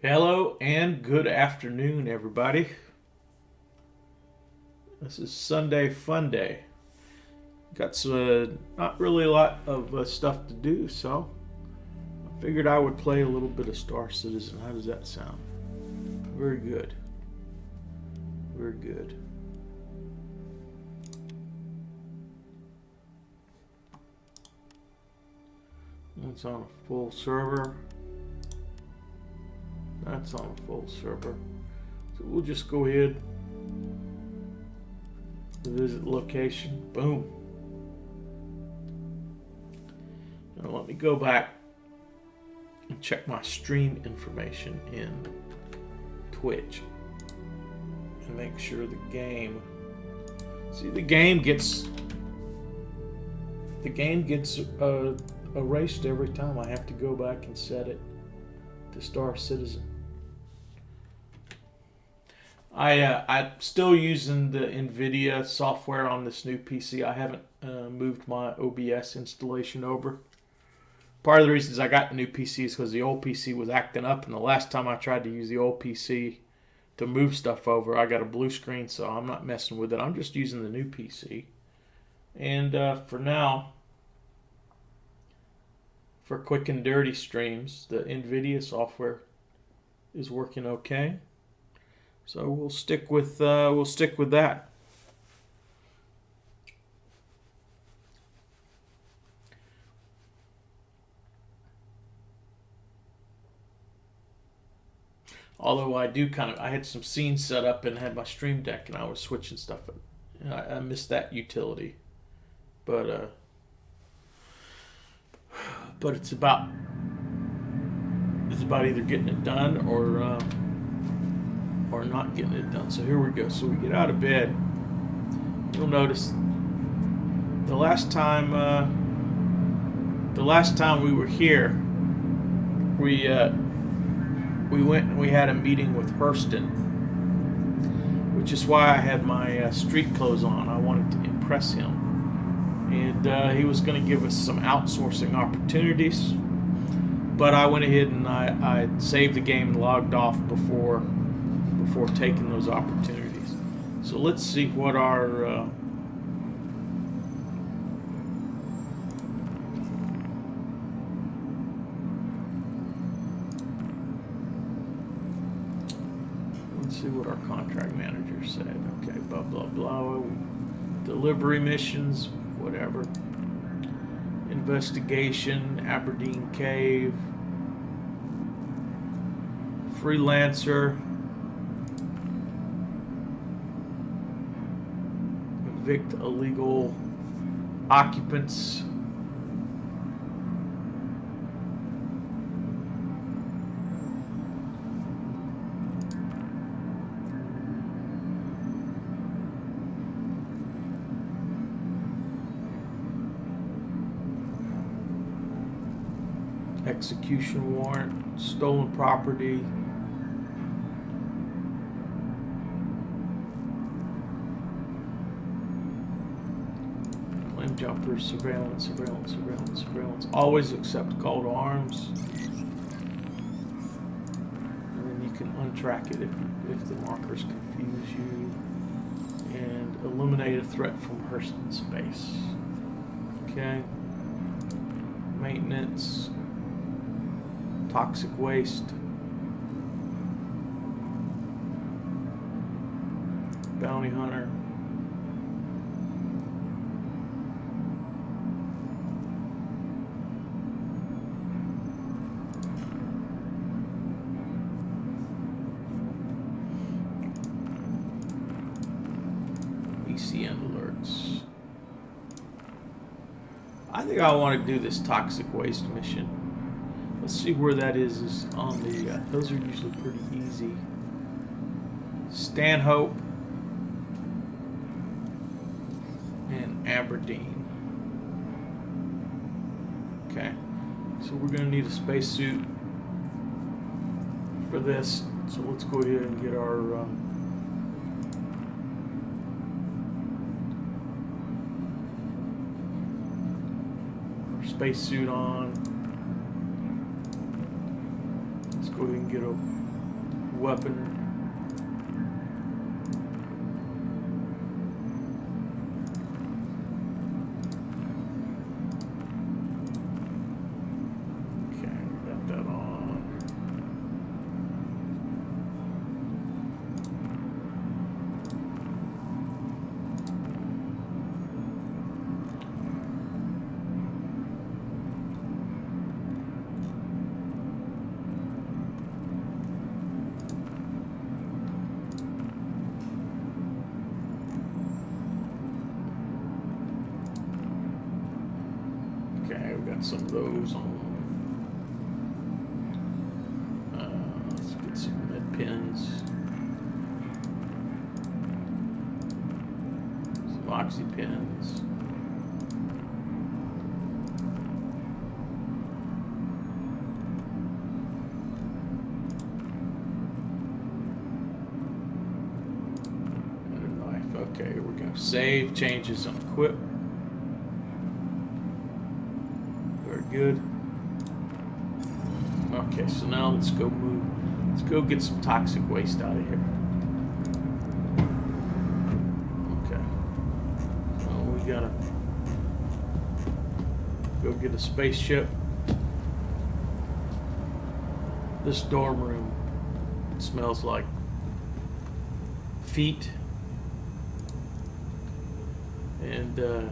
Hello and good afternoon, everybody. This is Sunday Fun Day. Got some, not really a lot of stuff to do, so I figured I would play a little bit of Star Citizen. How does that sound? Very good. Very good. It's on a full server. That's on a full server. So we'll just go ahead, visit location. Boom. Now let me go back and check my stream information in Twitch and make sure the game. See, the game gets erased every time. I have to go back and set it to Star Citizen. I'm still using the NVIDIA software on this new PC. I haven't moved my OBS installation over. Part of the reasons I got the new PC is because the old PC was acting up, and the last time I tried to use the old PC to move stuff over, I got a blue screen, so I'm not messing with it. I'm just using the new PC. And for now, for quick and dirty streams, the NVIDIA software is working okay. So we'll stick with that. Although I had some scenes set up and had my stream deck, and I was switching stuff. I missed that utility, but it's about either getting it done or not getting it done. So here we go. So we get out of bed. You'll notice the last time we were here, we went and we had a meeting with Hurston, which is why I had my street clothes on. I wanted to impress him, and he was going to give us some outsourcing opportunities. But I went ahead and I saved the game and logged off before taking those opportunities. So let's see what our contract manager said. Okay, blah blah blah. Delivery missions, whatever. Investigation, Aberdeen Cave, freelancer. Evict illegal occupants. Execution warrant, stolen property. Jumpers, surveillance. Always accept call to arms. And then you can untrack it if the markers confuse you. And eliminate a threat from Hurston space. Okay. Maintenance. Toxic waste. Bounty hunter. Alerts. I think I want to do this toxic waste mission. Let's see where that is on the. Those are usually pretty easy. Stanhope and Aberdeen. Okay, so we're going to need a spacesuit for this. So let's go ahead and get our. Spacesuit on. Let's go ahead and get weapon. Okay, got that on. Okay, we got some of those on. Let's get some med pins. Some oxy pins. And a knife. Okay, we're going to save changes and equip. Good. Okay, so now let's go move. Let's go get some toxic waste out of here. Okay. So we gotta go get a spaceship. This dorm room smells like feet and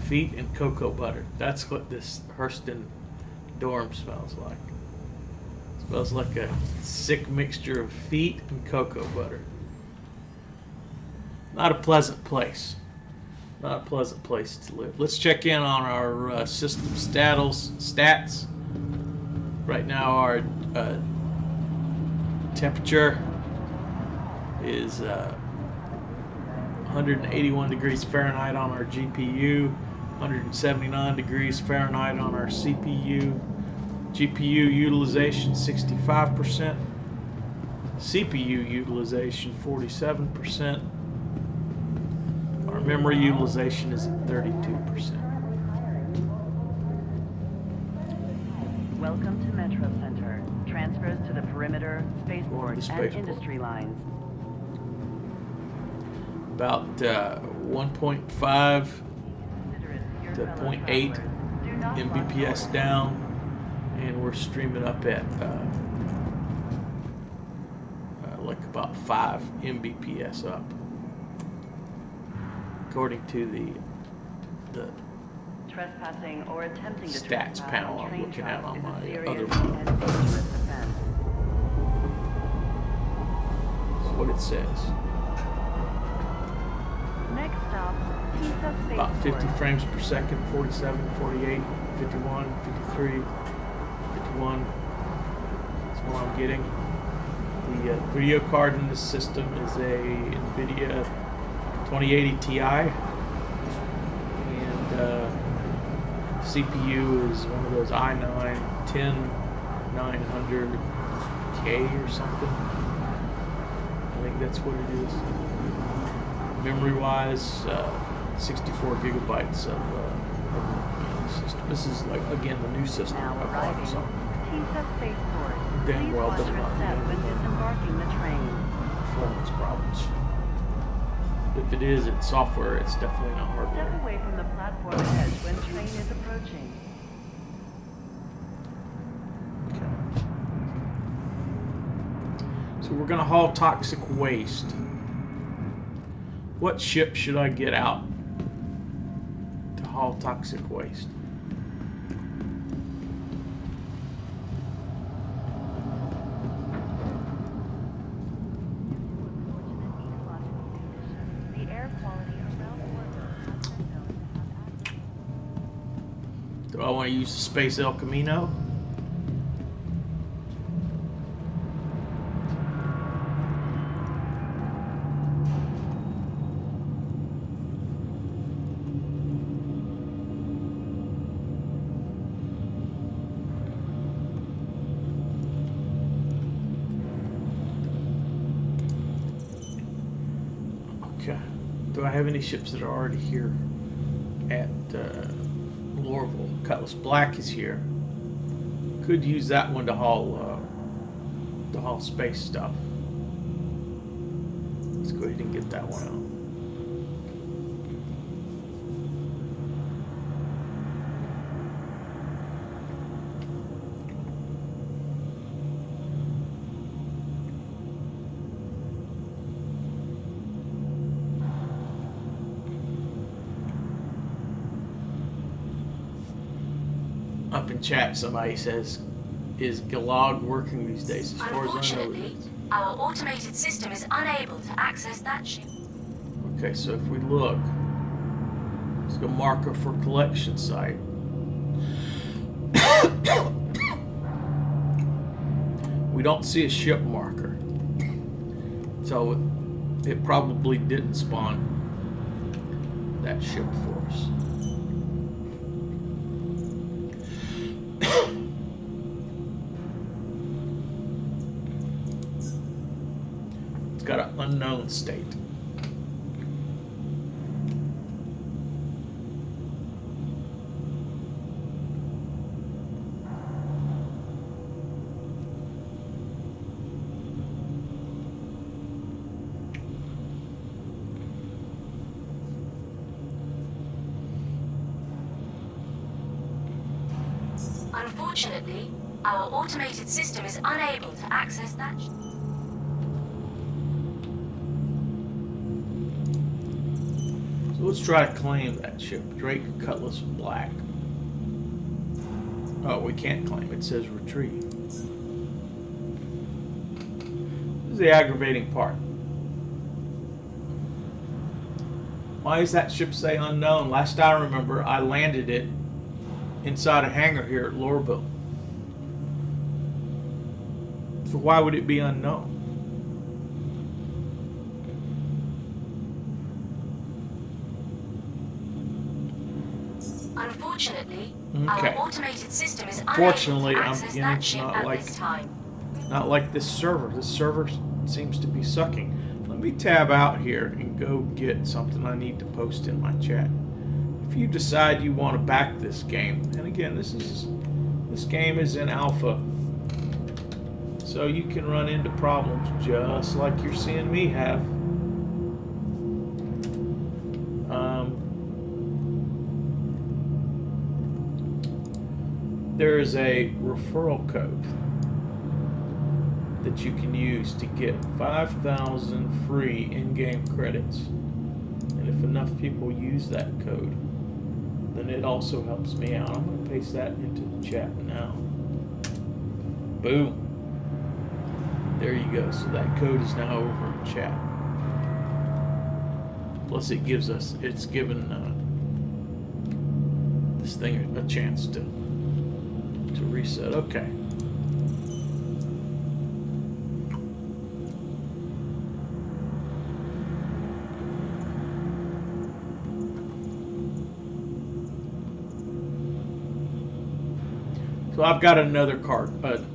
feet and cocoa butter. That's what this Hurston dorm smells like. It smells like a sick mixture of feet and cocoa butter. Not a pleasant place. Not a pleasant place to live. Let's check in on our system stats. Right now our temperature is 181 degrees Fahrenheit on our GPU, 179 degrees Fahrenheit on our CPU. GPU utilization 65%, CPU utilization 47%. Our memory utilization is at 32%. Welcome to Metro Center. Transfers to the perimeter, spaceport, and industry lines. About 1.5 to 0.8 Mbps down, and we're streaming up at like about 5 Mbps up, according to the trespassing or attempting to stats panel I'm looking at on my other one. That's what it says. Next stop, Pisa Spaceport. About 50 frames per second, 47, 48, 51, 53, 51. That's what I'm getting. The video card in this system is a NVIDIA 2080 Ti. And CPU is one of those i9 10900K or something. I think that's what it is. Memory-wise, 64 gigabytes of system. This is like again the new system. Now arriving, Pisa Spaceport. Damn well, Please watch your step when disembarking the train. Performance problems. If it is, it's software. It's definitely not hardware. Step away from the platform ahead when train is approaching. Okay. So we're gonna haul toxic waste. What ship should I get out to haul toxic waste? The air quality around the world. Do I want to use the Space El Camino? Okay. Do I have any ships that are already here at Lorville. Cutlass Black is here. Could use that one to haul space stuff. Let's go ahead and get that one out. Up in chat, somebody says, is Galag working these days? As far as I know, it is. Our automated system is unable to access that ship. Okay, so if we look, let's go marker for collection site. We don't see a ship marker, so it probably didn't spawn that ship for us. Got an unknown state. Unfortunately, our automated system is unable to access that. Let's try to claim that ship. Drake Cutlass Black. Oh, we can't claim. It says retrieve. This is the aggravating part. Why does that ship say unknown? Last I remember, I landed it inside a hangar here at Lorville. So why would it be unknown? Unfortunately, okay. Our automated system is Unfortunately, unable to I'm access beginning that ship not at this time. Not like this server. This server seems to be sucking. Let me tab out here and go get something I need to post in my chat. If you decide you want to back this game, and again, this game is in alpha, so you can run into problems just like you're seeing me have. There is a referral code that you can use to get 5,000 free in-game credits. And if enough people use that code, then it also helps me out. I'm going to paste that into the chat now. Boom. There you go. So that code is now over in chat. Plus it's given this thing a chance to reset. Okay. So I've got another card.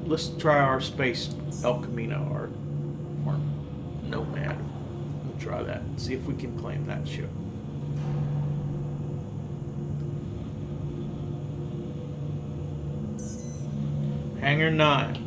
Let's try our space El Camino or Nomad. We'll try that. See if we can claim that ship. Hangar 9.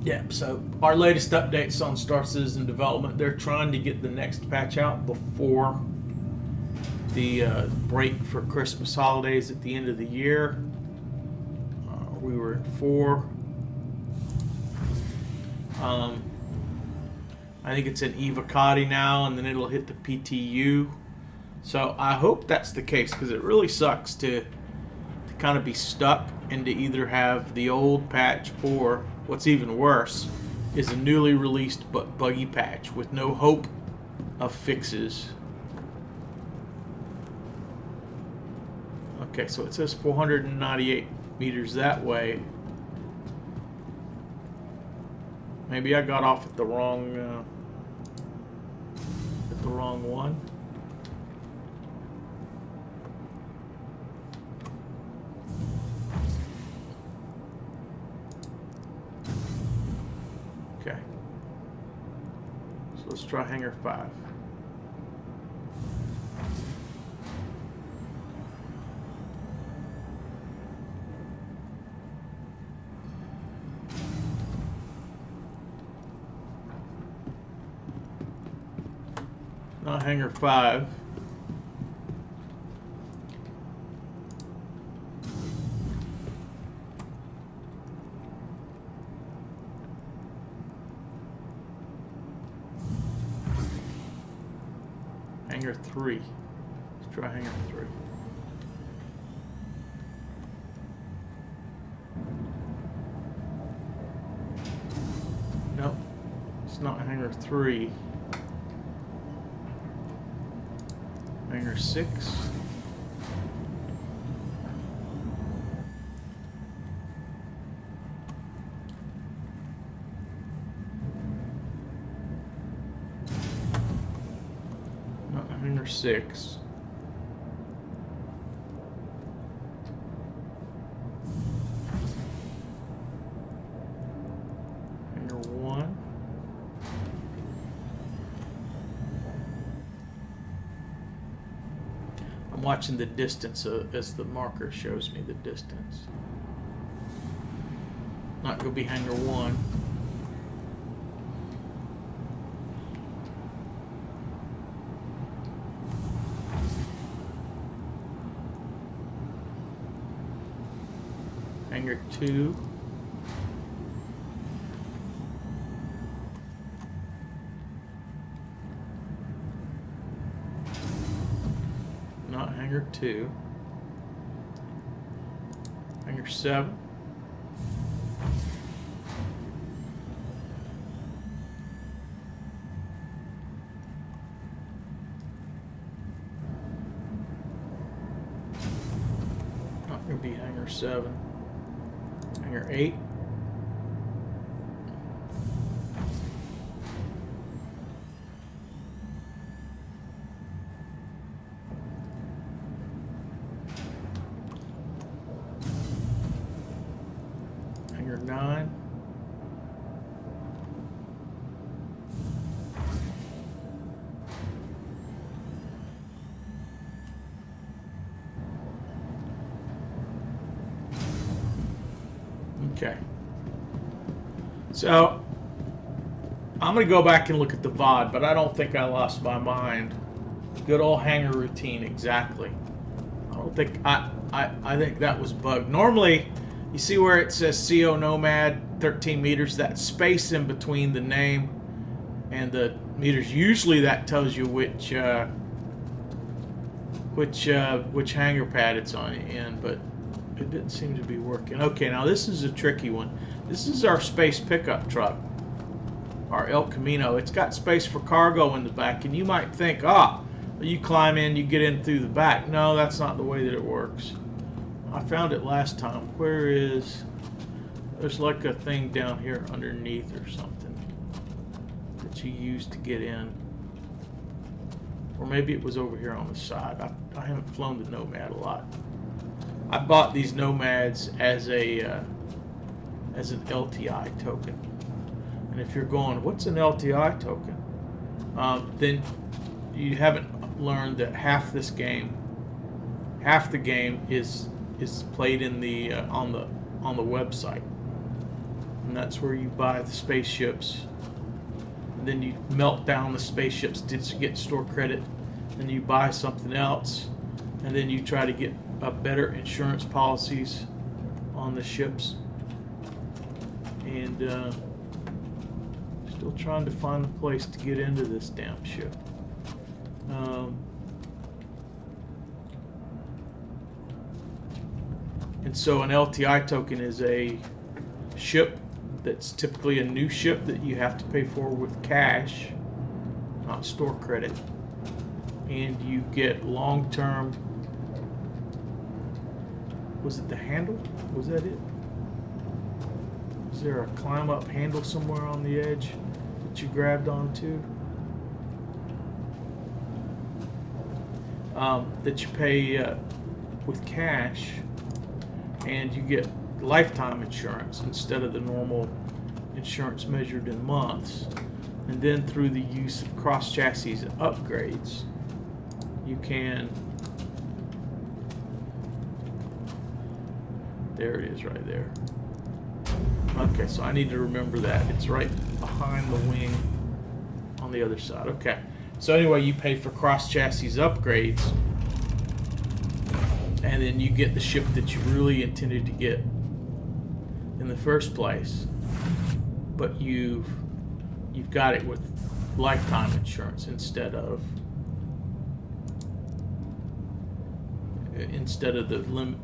Yeah, so our latest updates on Star Citizen development, they're trying to get the next patch out before the break for Christmas holidays at the end of the year. We were at 4. I think it's an Evocati now, and then it'll hit the PTU. So I hope that's the case, because it really sucks to kind of be stuck and to either have the old patch, or what's even worse is a newly released but buggy patch with no hope of fixes. Okay, so it says 498 meters that way. Maybe I got off at the wrong one. Okay. So let's try hangar 5. Not hangar 5. Hangar 3. Let's try hangar 3. Nope. It's not hangar 3. Hangar 6. Not hangar 6. Hangar 1. I'm watching the distance as the marker shows me the distance. Not going to be hangar 1. Hangar 2. Not hangar 2. Hangar 7. Not going to be hangar 7. Hangar 8. Hangar 9. Okay. So I'm going to go back and look at the VOD, but I don't think I lost my mind. Good old hangar routine, exactly. I don't think I think that was bugged. Normally, you see where it says CO Nomad 13 meters, that space in between the name and the meters. Usually that tells you which hangar pad it's on in, but it didn't seem to be working. Okay, now this is a tricky one. This is our space pickup truck, our El Camino. It's got space for cargo in the back, and you might think, you climb in, you get in through the back. No, that's not the way that it works. I found it last time. Where is... There's like a thing down here underneath or something that you use to get in. Or maybe it was over here on the side. I haven't flown the Nomad a lot. I bought these Nomads as an LTI token. And if you're going, what's an LTI token? Then you haven't learned that half the game is played in the on the website, and that's where you buy the spaceships, and then you melt down the spaceships to get store credit, and you buy something else, and then you try to get better insurance policies on the ships, and still trying to find a place to get into this damn ship. And so an LTI token is a ship that's typically a new ship that you have to pay for with cash, not store credit. And you get long-term... Was it the handle? Was that it? Was there a climb up handle somewhere on the edge that you grabbed onto? That you pay with cash, and you get lifetime insurance instead of the normal insurance measured in months. And then through the use of cross-chassis upgrades, you can, there it is right there. Okay, so I need to remember that. It's right behind the wing on the other side. Okay, so anyway, you pay for cross-chassis upgrades, and then you get the ship that you really intended to get in the first place, but you've got it with lifetime insurance instead of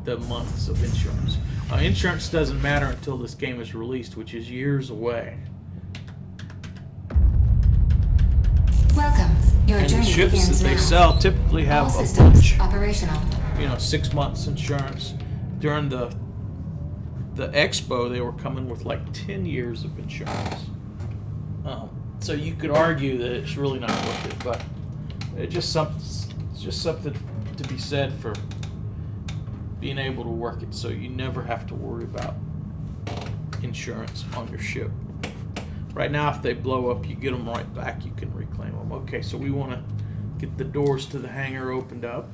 the months of insurance. Insurance doesn't matter until this game is released, which is years away. Welcome. Your journey And the ships begins that they now. sell typically have All a systems bunch, operational. 6 months insurance. During the expo, they were coming with like 10 years of insurance. So you could argue that it's really not worth it, but it's just something to be said for being able to work it, so you never have to worry about insurance on your ship. Right now, if they blow up, you get them right back. You can reclaim them. Okay, so we want to get the doors to the hangar opened up.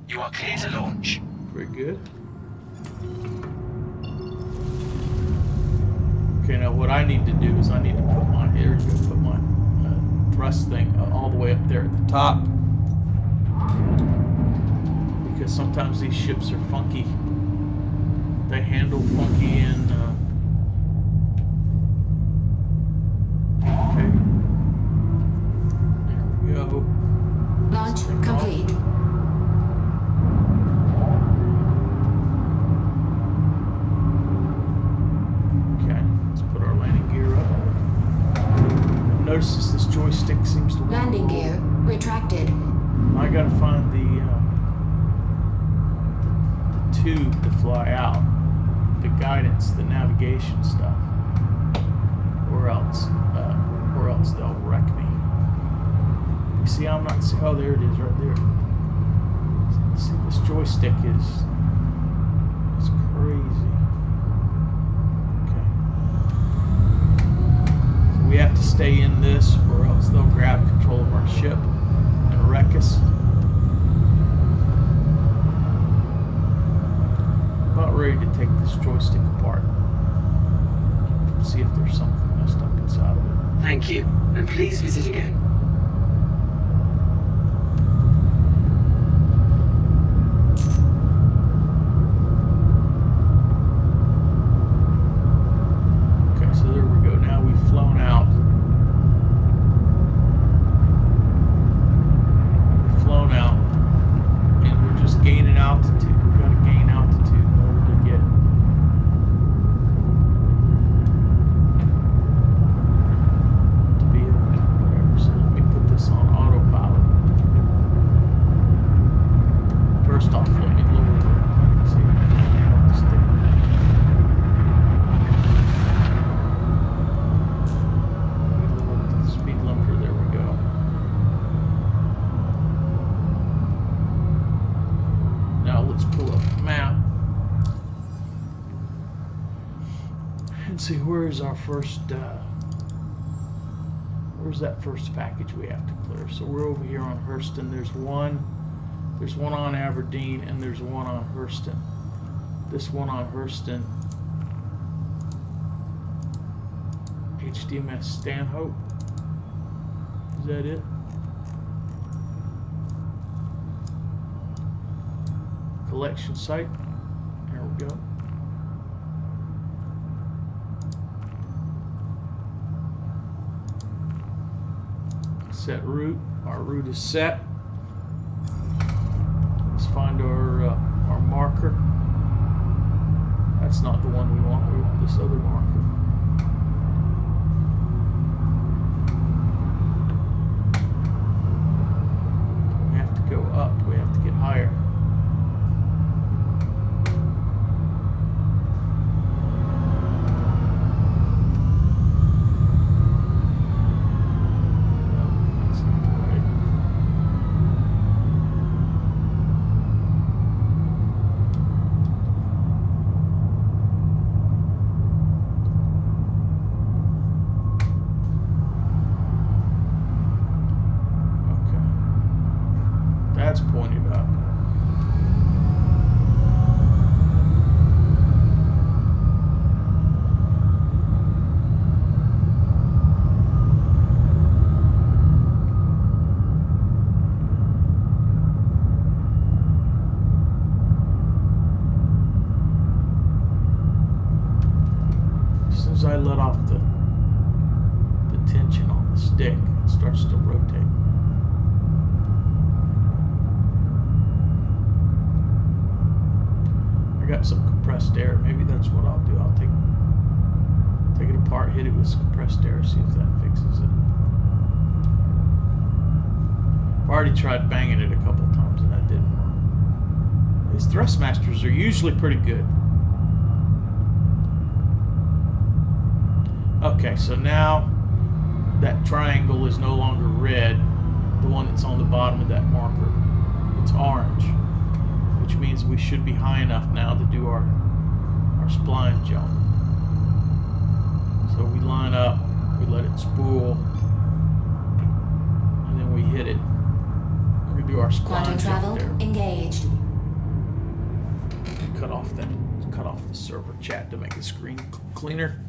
You are clear to launch. Very good. Okay, now what I need to do is I need to put my thrust thing all the way up there at the top, because sometimes these ships are funky. They handle funky and okay. There we go. Launch complete. Notice this joystick seems to Landing gear retracted. I gotta find the tube to fly out, the guidance, the navigation stuff, or else they'll wreck me. You see, I'm not. Oh, there it is, right there. See, this joystick is crazy. We have to stay in this, or else they'll grab control of our ship and wreck us. About ready to take this joystick apart. See if there's something messed up inside of it. Thank you, and please visit again. Okay, so there we go. Now we've flown out. We've flown out, and we're just gaining altitude. We've got to gain altitude in order to get whatever. So let me put this on autopilot. First off, let me lower the speed limiter. There we go. Now let's pull up the map and see where's our first. Where's that first package we have to clear? So we're over here on Hurston. There's one on Aberdeen, and there's one on Hurston. This one on Hurston, HDMS Stanhope. Is that it? Collection site. There we go. Set route. Our route is set. Let's find our marker. That's not the one we want. We want this other marker. We have to go up. We have to get higher. that's pointed up. As soon as I let off the tension on the stick, it starts to rotate. I got some compressed air. Maybe that's what I'll do. I'll take it apart, hit it with some compressed air, see if that fixes it. I've already tried banging it a couple times and that didn't work. These Thrustmasters are usually pretty good. Okay, so now that triangle is no longer red, the one that's on the bottom of that marker. It's orange, which means we should be high enough now to do our spline jump. So we line up, we let it spool, and then we hit it. We do our spline Quantum travel jump there. engaged. Cut off the server chat to make the screen cleaner.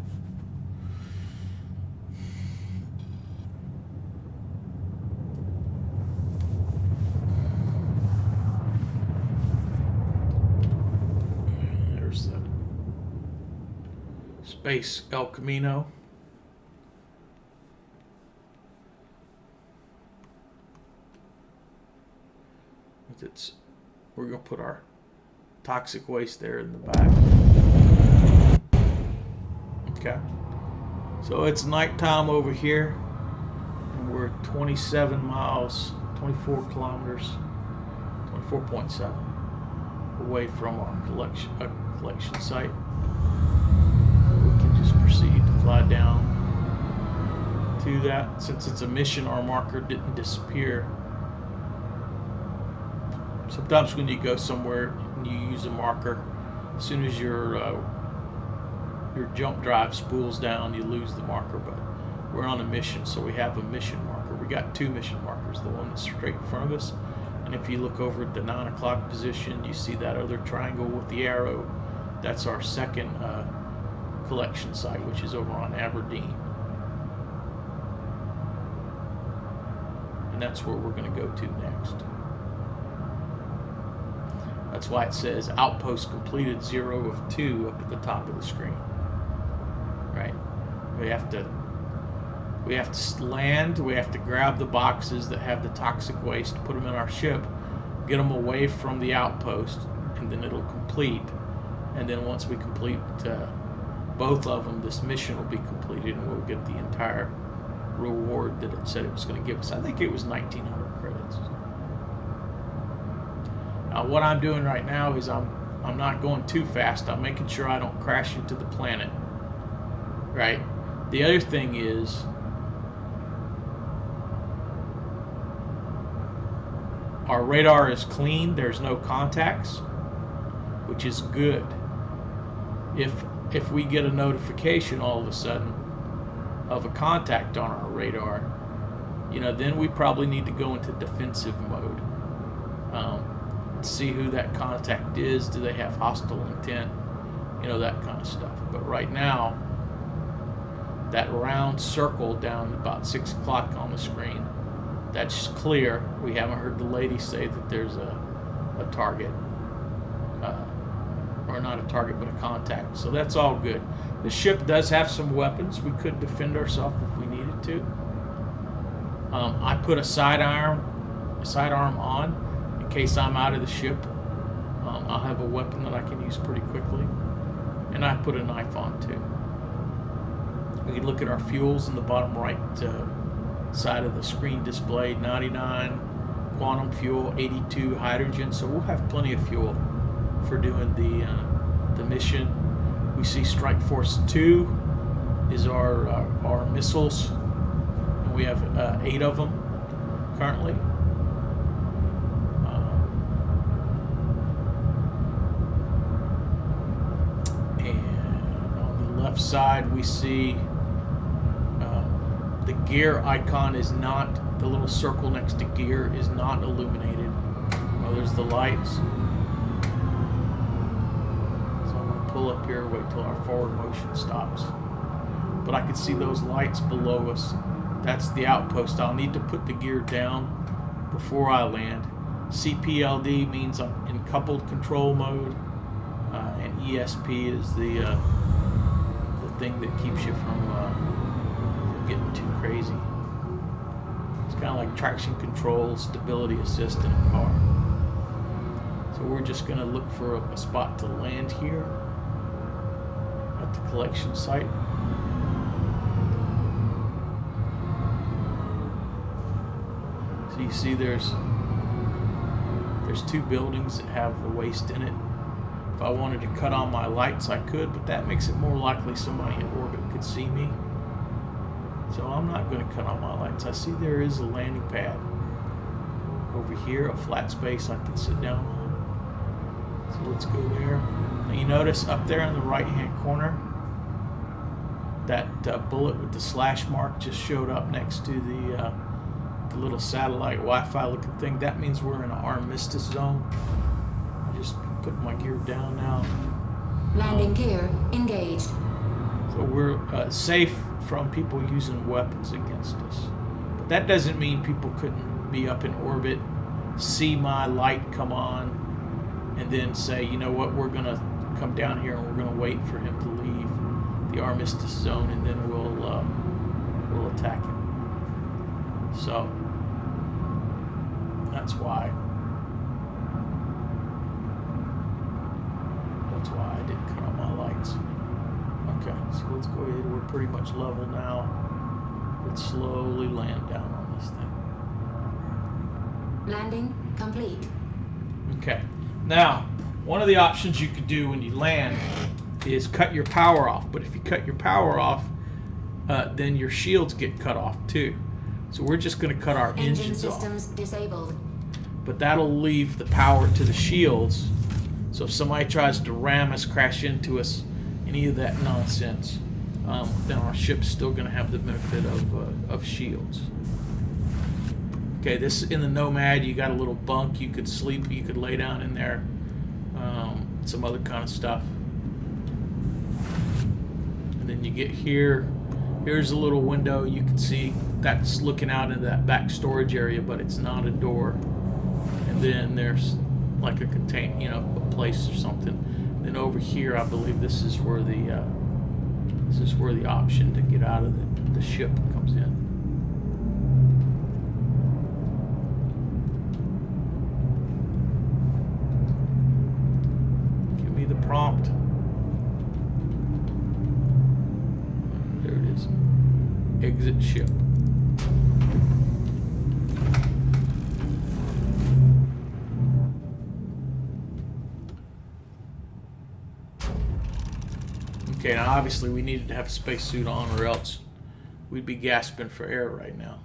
Base El Camino. We're going to put our toxic waste there in the back. Okay. So it's nighttime over here, and we're 27 miles, 24 kilometers, 24.7 away from our collection site. Proceed to fly down to that. Since it's a mission, our marker didn't disappear. Sometimes when you go somewhere and you use a marker, as soon as your jump drive spools down, you lose the marker. But we're on a mission, so we have a mission marker. We got two mission markers, the one that's straight in front of us, and if you look over at the 9 o'clock position, you see that other triangle with the arrow. That's our second collection site, which is over on Aberdeen, and that's where we're going to go to next. That's why it says outpost completed 0 of 2 up at the top of the screen. Right? We have to land. We have to grab the boxes that have the toxic waste, put them in our ship, get them away from the outpost, and then it'll complete. And then once we complete both of them, this mission will be completed, and we'll get the entire reward that it said it was going to give us. I think it was 1,900 credits. Now, what I'm doing right now is I'm not going too fast. I'm making sure I don't crash into the planet. Right? The other thing is, our radar is clean. There's no contacts, which is good. If we get a notification all of a sudden of a contact on our radar, then we probably need to go into defensive mode. See who that contact is. Do they have hostile intent? That kind of stuff. But right now, that round circle down about 6 o'clock on the screen, that's clear. We haven't heard the lady say that there's a target. Or not a target, but a contact. So that's all good. The ship does have some weapons. We could defend ourselves if we needed to. I put a sidearm on in case I'm out of the ship. I'll have a weapon that I can use pretty quickly. And I put a knife on too. We can look at our fuels in the bottom right side of the screen displayed. 99 quantum fuel, 82 hydrogen. So we'll have plenty of fuel for doing the mission. We see Strike Force 2 is our missiles, and we have 8 of them currently. And on the left side, we see the gear icon is not, the little circle next to gear is not illuminated. Oh, there's the lights. So I'm going to pull up here, wait till our forward motion stops. But I can see those lights below us. That's the outpost. I'll need to put the gear down before I land. CPLD means I'm in coupled control mode, and ESP is the thing that keeps you from getting too crazy. It's kind of like traction control, stability assist in a car. So we're just going to look for a spot to land here at the collection site. So you see there's two buildings that have the waste in it. If I wanted to cut on my lights, I could, but that makes it more likely somebody in orbit could see me. So I'm not going to cut on my lights. I see there is a landing pad over here, a flat space I can sit down on. So let's go there. Now you notice up there in the right-hand corner, that bullet with the slash mark just showed up next to the little satellite Wi-Fi looking thing. That means we're in an armistice zone. I just put my gear down now. Landing gear engaged. So we're safe from people using weapons against us. But that doesn't mean people couldn't be up in orbit, see my light come on, and then say, you know what, we're going to come down here and we're going to wait for him to leave the armistice zone, and then we'll attack him. So that's why I didn't cut on my lights. Okay, so let's go ahead. We're pretty much level now. Let's slowly land down on this thing. Landing complete. Okay, now one of the options you could do when you land is cut your power off. But if you cut your power off, then your shields get cut off too. So we're just going to cut our Engine engines off. systems disabled. But that'll leave the power to the shields. So if somebody tries to ram us, crash into us, any of that nonsense, then our ship's still going to have the benefit of shields. Okay, this in the Nomad, you got a little bunk. You could sleep. You could lay down in there. Some other kind of stuff. And then you get here. Here's a little window. You can see that's looking out into that back storage area, but it's not a door. And then there's like a a place or something. Then over here, I believe this is where the option to get out of the ship comes in. Give me the prompt. There it is. Exit ship. Okay, now obviously we needed to have a spacesuit on or else we'd be gasping for air right now.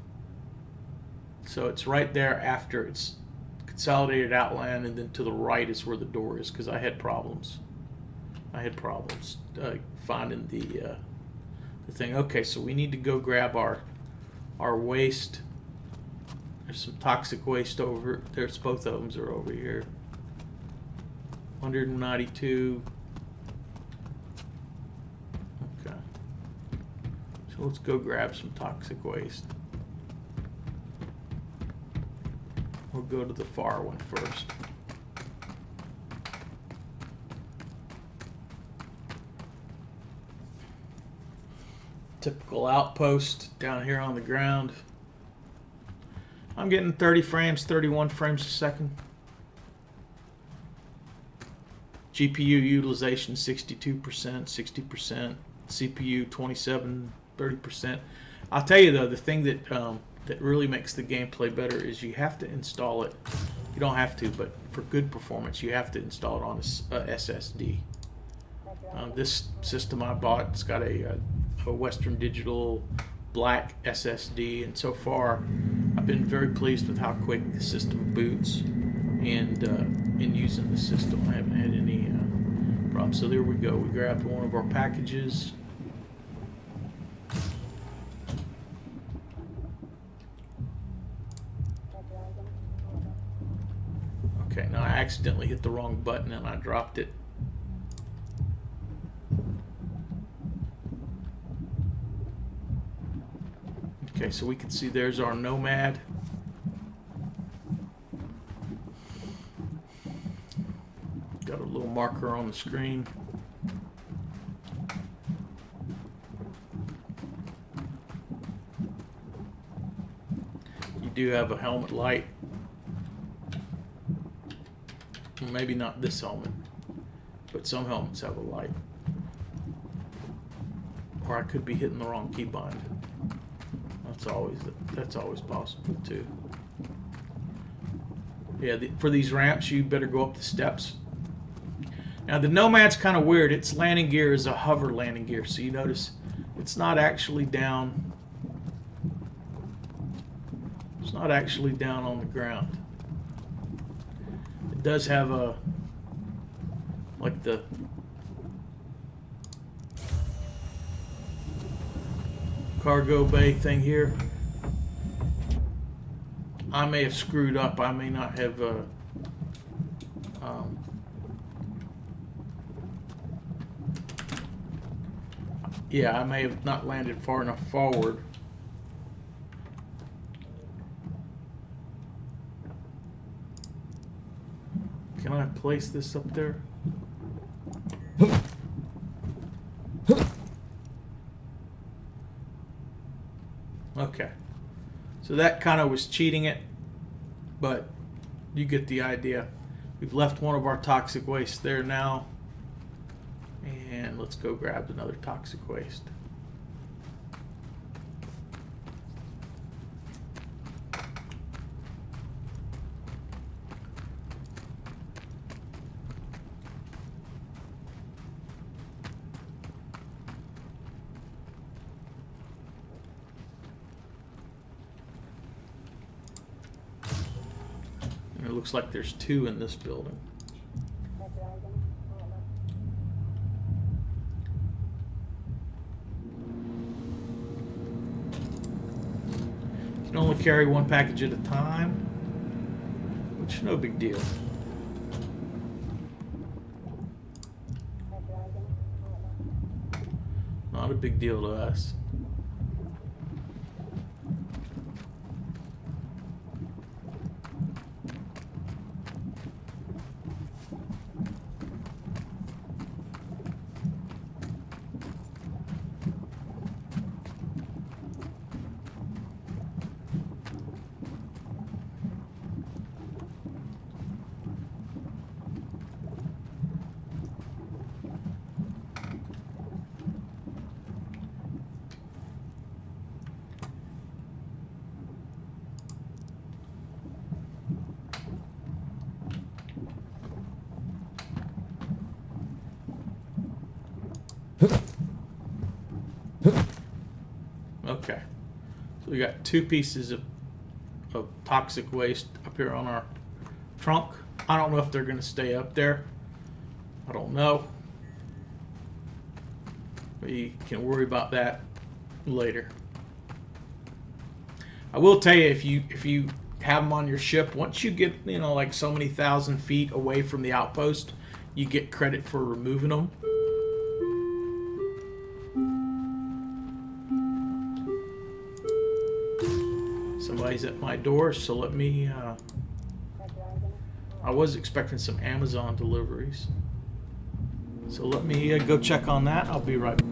So it's right there after it's consolidated outland, and then to the right is where the door is, because I had problems. Finding the thing. Okay, so we need to go grab our waste. There's some toxic waste over. There's both of them are over here. 192. Okay. So let's go grab some toxic waste. We'll go to the far one first. Typical outpost down here on the ground. I'm getting 30 frames, 31 frames a second. GPU utilization 62%, 60%. CPU 27, 30%. I'll tell you though, the thing that that really makes the gameplay better is you have to install it. You don't have to, but for good performance, you have to install it on a SSD. This system I bought, it's got a Western Digital black SSD, and so far I've been very pleased with how quick the system boots, and in using the system I haven't had any problems. So there we go. We grabbed one of our packages. Okay, now I accidentally hit the wrong button and I dropped it. Okay, so we can see there's our Nomad. Got a little marker on the screen. You do have a helmet light. Well, maybe not this helmet, but some helmets have a light. Or I could be hitting the wrong keybind. That's always possible too. Yeah, for these ramps, you better go up the steps. Now the Nomad's kind of weird. Its landing gear is a hover landing gear, so you notice it's not actually down. It's not actually down on the ground. It does have a, like the cargo bay thing here. I may have screwed up. I may not have yeah, I may have not landed far enough forward. Can I place this up there? Okay. So that kind of was cheating it, but you get the idea. We've left one of our toxic waste there now. And let's go grab another toxic waste. And it looks like there's 2 in this building. You can only carry 1 package at a time, which is no big deal. Not a big deal to us. Okay, so we got 2 pieces of toxic waste up here on our trunk. I don't know if they're going to stay up there. I don't know. We can worry about that later. I will tell you, if you have them on your ship, once you get, you know, like so many thousand feet away from the outpost, you get credit for removing them. Somebody's at my door, so let me, I was expecting some Amazon deliveries. So let me go check on that. I'll be right back.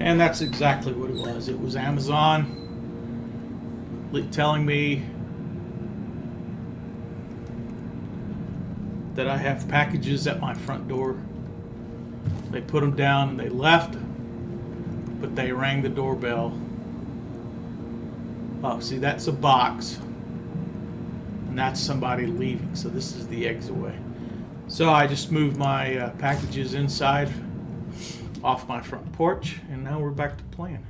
And that's exactly what it was. It was Amazon telling me that I have packages at my front door. They put them down and they left, but they rang the doorbell. Oh, see, that's a box, and that's somebody leaving. So this is the exitway. So I just moved my packages inside off my front porch, and now we're back to playing.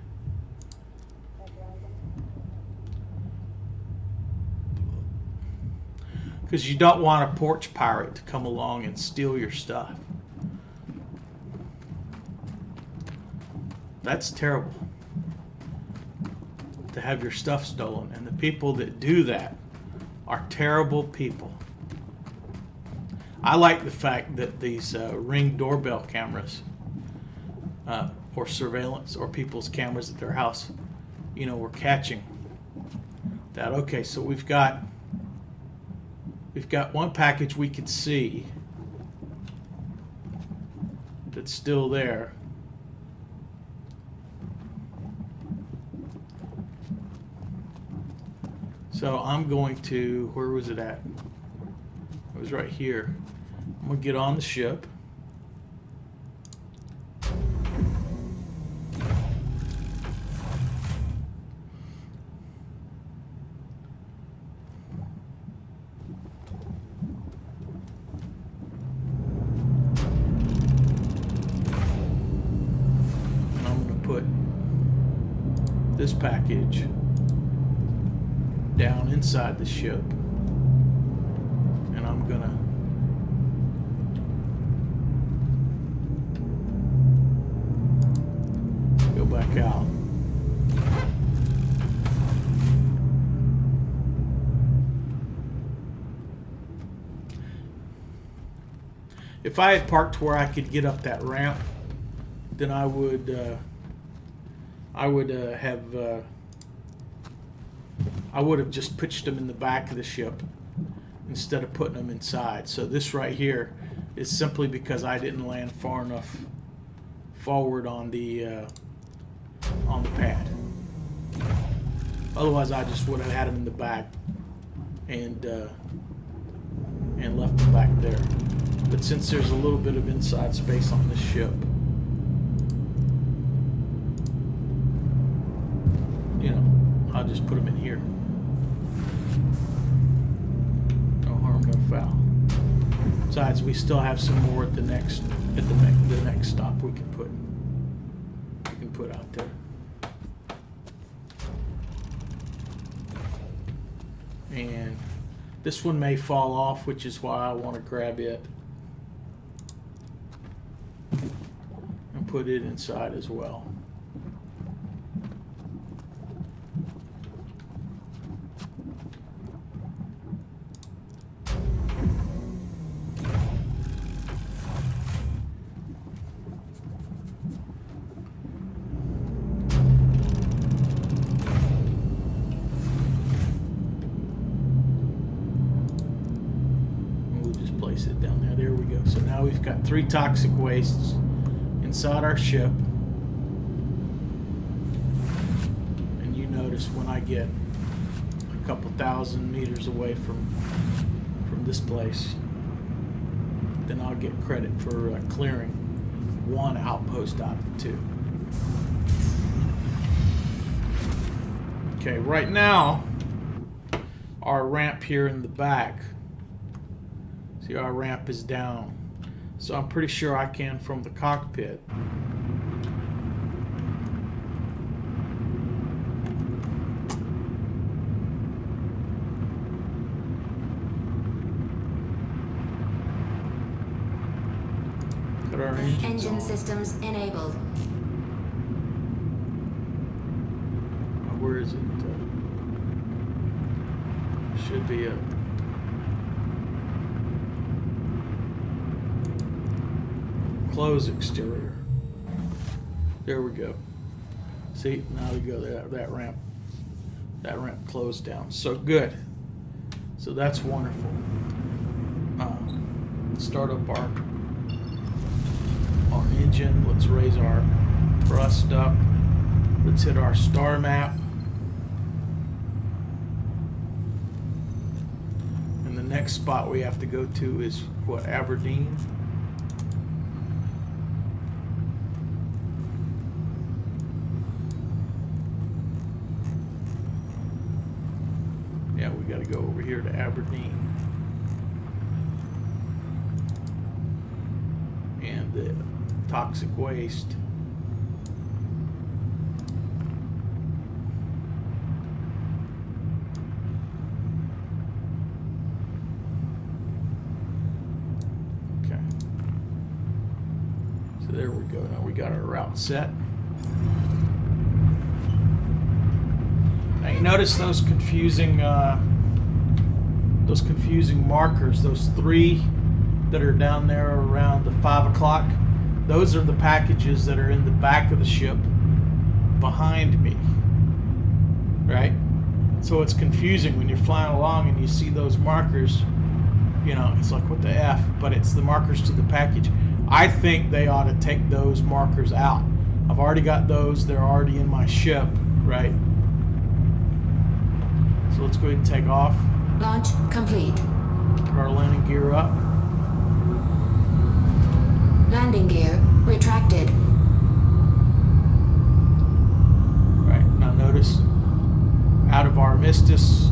Because you don't want a porch pirate to come along and steal your stuff. That's terrible, to have your stuff stolen. And the people that do that are terrible people. I like the fact that these Ring doorbell cameras or surveillance or people's cameras at their house, you know, we're catching that. Okay, so we've got one package we can see that's still there. So I'm going to, where was it at? It was right here. I'm going to get on the ship. And I'm going to put this package down inside the ship, and I'm gonna go back out. If I had parked where I could get up that ramp, then I would have just pitched them in the back of the ship instead of putting them inside. So this right here is simply because I didn't land far enough forward on the pad. Otherwise, I just would have had them in the back and left them back there. But since there's a little bit of inside space on this ship, you know, I'll just put them in here. No harm, no foul. Besides, we still have some more at the next stop we can put out there. And this one may fall off, which is why I want to grab it and put it inside as well. It down there. There we go. So now we've got 3 toxic wastes inside our ship. And you notice when I get a couple thousand meters away from this place, then I'll get credit for clearing 1 outpost out of 2. Okay, right now our ramp here in the back, see, our ramp is down. So I'm pretty sure I can, from the cockpit, put our Engine on. systems enabled. Where is it? Should be a close exterior. There we go. See, now we go there. That ramp closed down. So good. So that's wonderful. Start up our engine. Let's raise our thrust up. Let's hit our star map. And the next spot we have to go to is what, Aberdeen? Yeah, we got to go over here to Aberdeen. And the toxic waste. Okay. So there we go. Now we got our route set. Now you notice those confusing markers, those 3 that are down there around the 5 o'clock. Those are the packages that are in the back of the ship behind me, right? So it's confusing when you're flying along and you see those markers, you know, it's like, what the F? But it's the markers to the package. I think they ought to take those markers out. I've already got those, they're already in my ship, right? So let's go ahead and take off. Launch complete. Put our landing gear up. Landing gear retracted. Right, now notice out of our Armistice,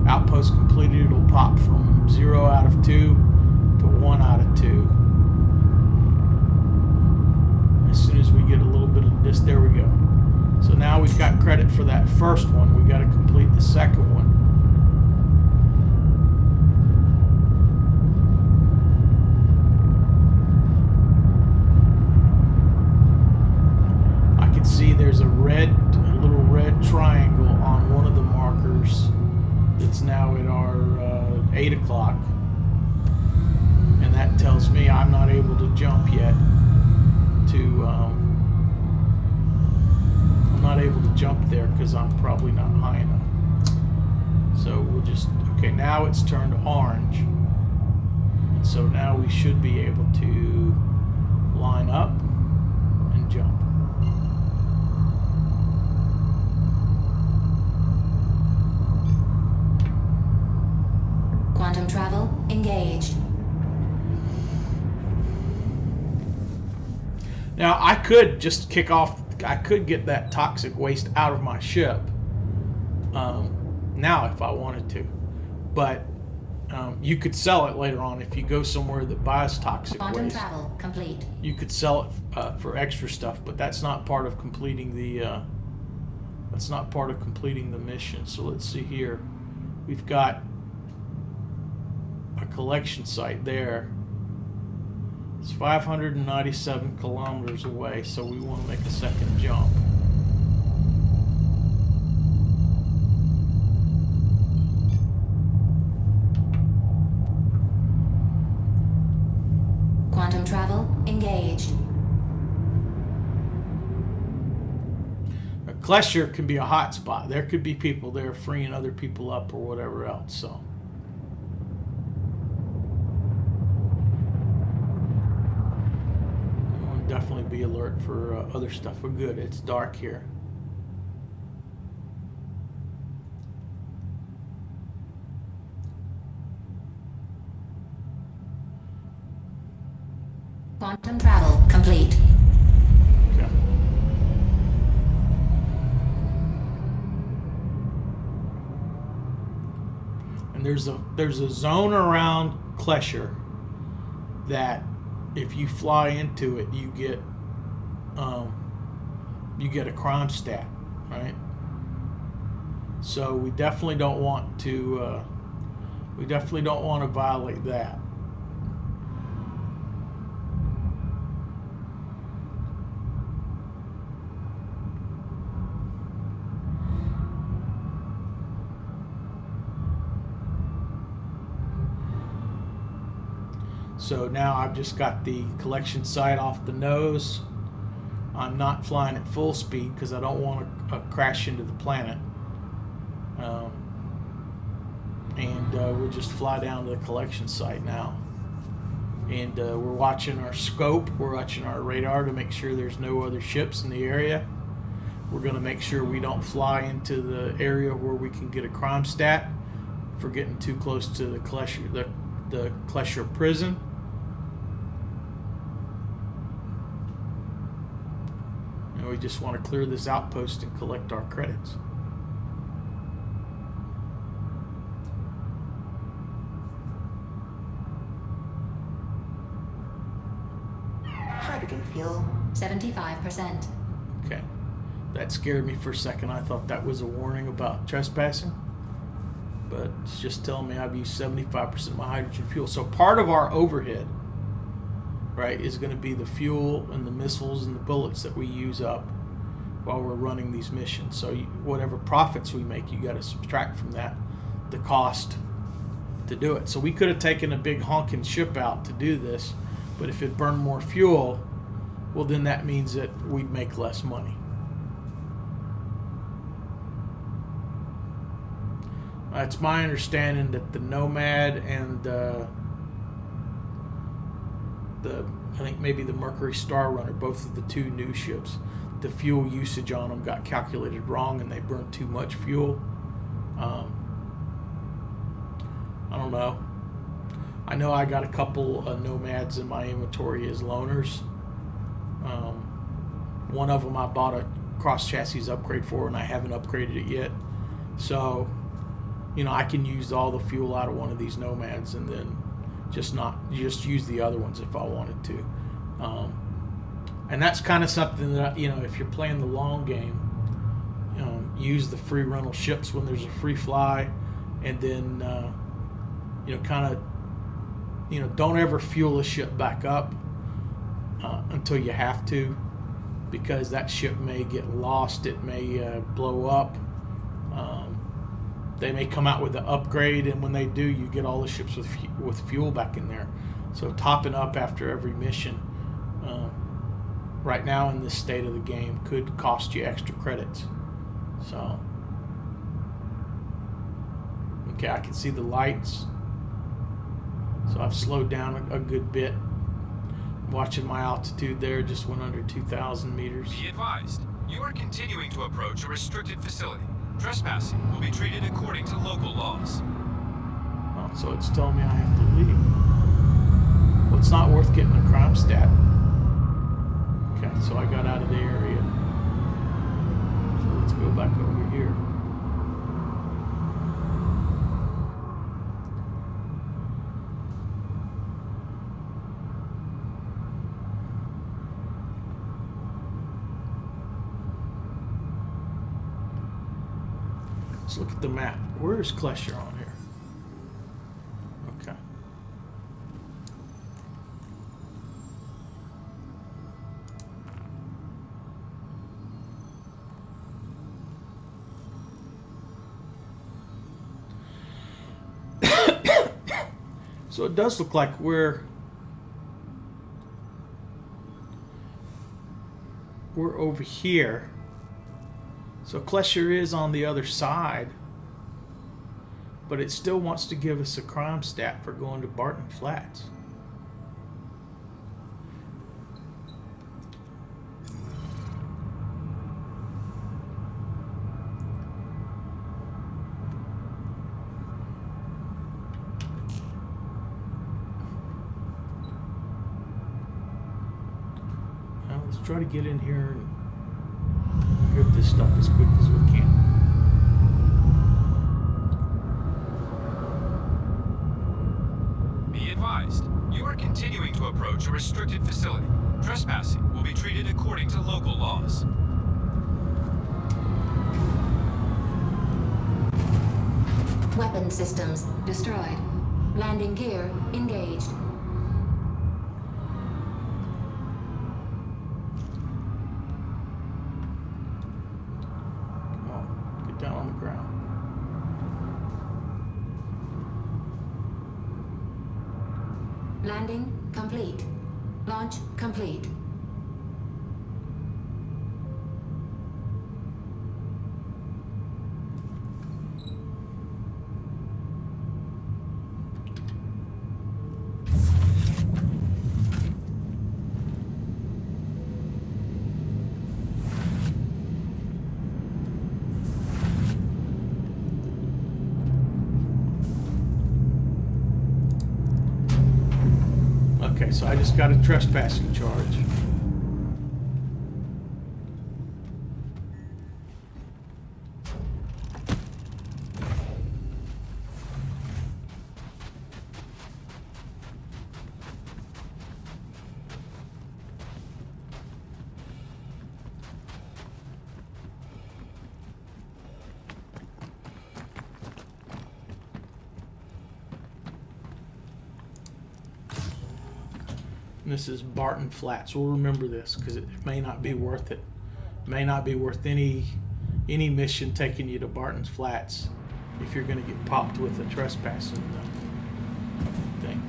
outpost completed, it'll pop from 0 out of 2 to 1 out of 2. As soon as we get a little bit of this, there we go. So now we've got credit for that first one. We got to complete the second one. I can see there's a little red triangle on one of the markers that's now at our 8 o'clock. And that tells me I'm not able to jump yet to I'm not able to jump there because I'm probably not high enough. So we'll just, okay, now it's turned orange. And so now we should be able to line up and jump. Quantum travel engaged. Now I could just kick off, I could get that toxic waste out of my ship now if I wanted to, but you could sell it later on if you go somewhere that buys toxic Quantum waste. travel complete. You could sell it for extra stuff, but that's not part of completing the mission. So let's see here. We've got a collection site there. It's 597 kilometers away, so we want to make a second jump. Quantum travel engaged. Klesher can be a hot spot. There could be people there freeing other people up or whatever else, so. Definitely be alert for other stuff. We're good. It's dark here. Quantum travel complete. Okay. And there's a zone around Klesher that if you fly into it, you get a crime stat, right? So we definitely don't want to violate that. So now I've just got the collection site off the nose. I'm not flying at full speed because I don't want to crash into the planet. And we'll just fly down to the collection site now. And we're watching our scope, we're watching our radar to make sure there's no other ships in the area. We're going to make sure we don't fly into the area where we can get a crime stat for getting too close to the Klesher prison. And we just want to clear this outpost and collect our credits. Hydrogen fuel, 75%. Okay. That scared me for a second. I thought that was a warning about trespassing. But it's just telling me I've used 75% of my hydrogen fuel. So part of our overhead, right, is going to be the fuel and the missiles and the bullets that we use up while we're running these missions. So whatever profits we make, you got to subtract from that the cost to do it. So we could have taken a big honking ship out to do this, but if it burned more fuel, well, then that means that we'd make less money. It's my understanding that the Nomad and I think maybe the Mercury Star Runner, both of the two new ships, the fuel usage on them got calculated wrong and they burned too much fuel. I don't know. I know I got a couple of Nomads in my inventory as loaners. One of them I bought a cross chassis upgrade for, and I haven't upgraded it yet. So, you know, I can use all the fuel out of one of these Nomads and then just use the other ones if I wanted to. And that's kind of something that, you know, if you're playing the long game, use the free rental ships when there's a free fly, and then you know, kind of, you know, don't ever fuel a ship back up until you have to, because that ship may get lost, it may blow up. They may come out with an upgrade, and when they do, you get all the ships with fuel back in there. So topping up after every mission, right now in this state of the game, could cost you extra credits. So, okay, I can see the lights. So I've slowed down a good bit. Watching my altitude there, just went under 2,000 meters. Be advised, you are continuing to approach a restricted facility. Trespassing will be treated according to local laws. Oh, so it's telling me I have to leave. Well, it's not worth getting a crime stat. Okay, so I got out of the area. So let's go back over here. Let's look at the map. Where is Klesher on here? Okay. So it does look like we're over here. So Klesher is on the other side, but it still wants to give us a crime stat for going to Barton Flats. Now let's try to get in here and get this stuff as quick as we can. Be advised, you are continuing to approach a restricted facility. Trespassing will be treated according to local laws. Weapon systems destroyed. Landing gear engaged. Down on the ground. Landing complete. Launch complete. Okay, so I just got a trespassing charge. This is Barton Flats. We'll remember this because it may not be worth it. May not be worth any mission taking you to Barton's Flats if you're going to get popped with a trespassing thing.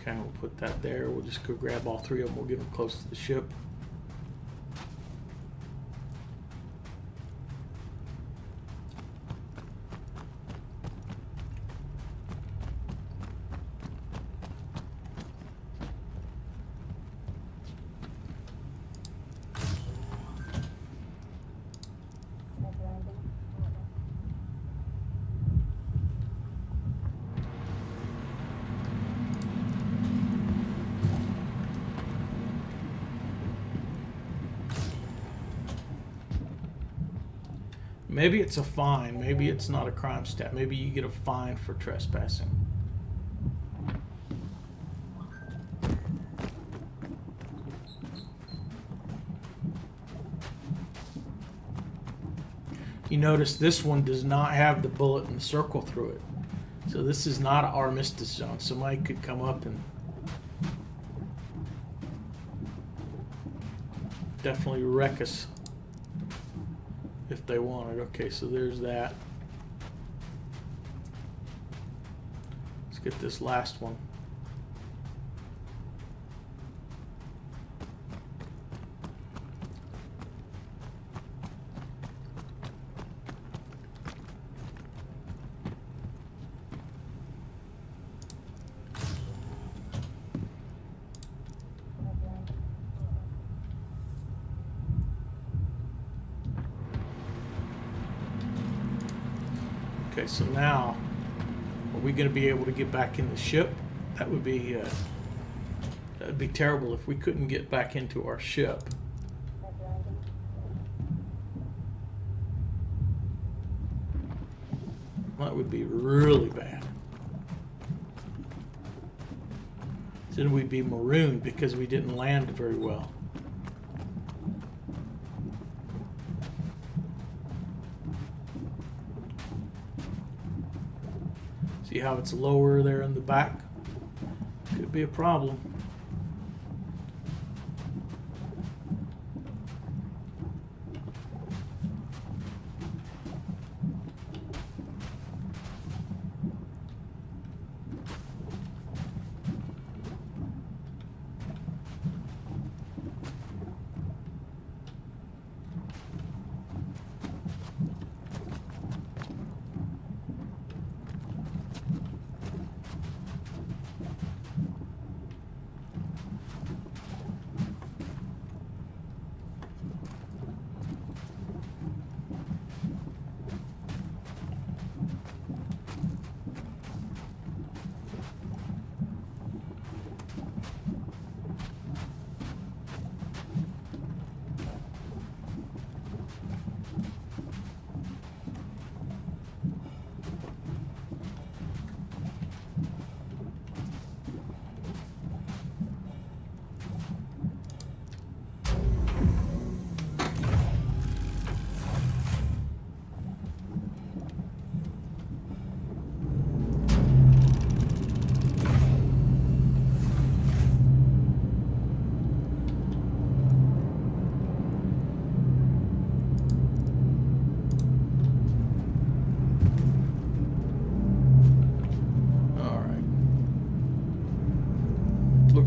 Okay, we'll put that there. We'll just go grab all three of them. We'll get them close to the ship. Maybe it's a fine. Maybe it's not a crime stat. Maybe you get a fine for trespassing. You notice this one does not have the bullet and the circle through it. So this is not an armistice zone. Somebody could come up and definitely wreck us if they wanted. Okay, so there's that. Let's get this last one. Okay, so now, are we going to be able to get back in the ship? That would be terrible if we couldn't get back into our ship. That would be really bad. Then we'd be marooned because we didn't land very well. See how it's lower there in the back? Could be a problem.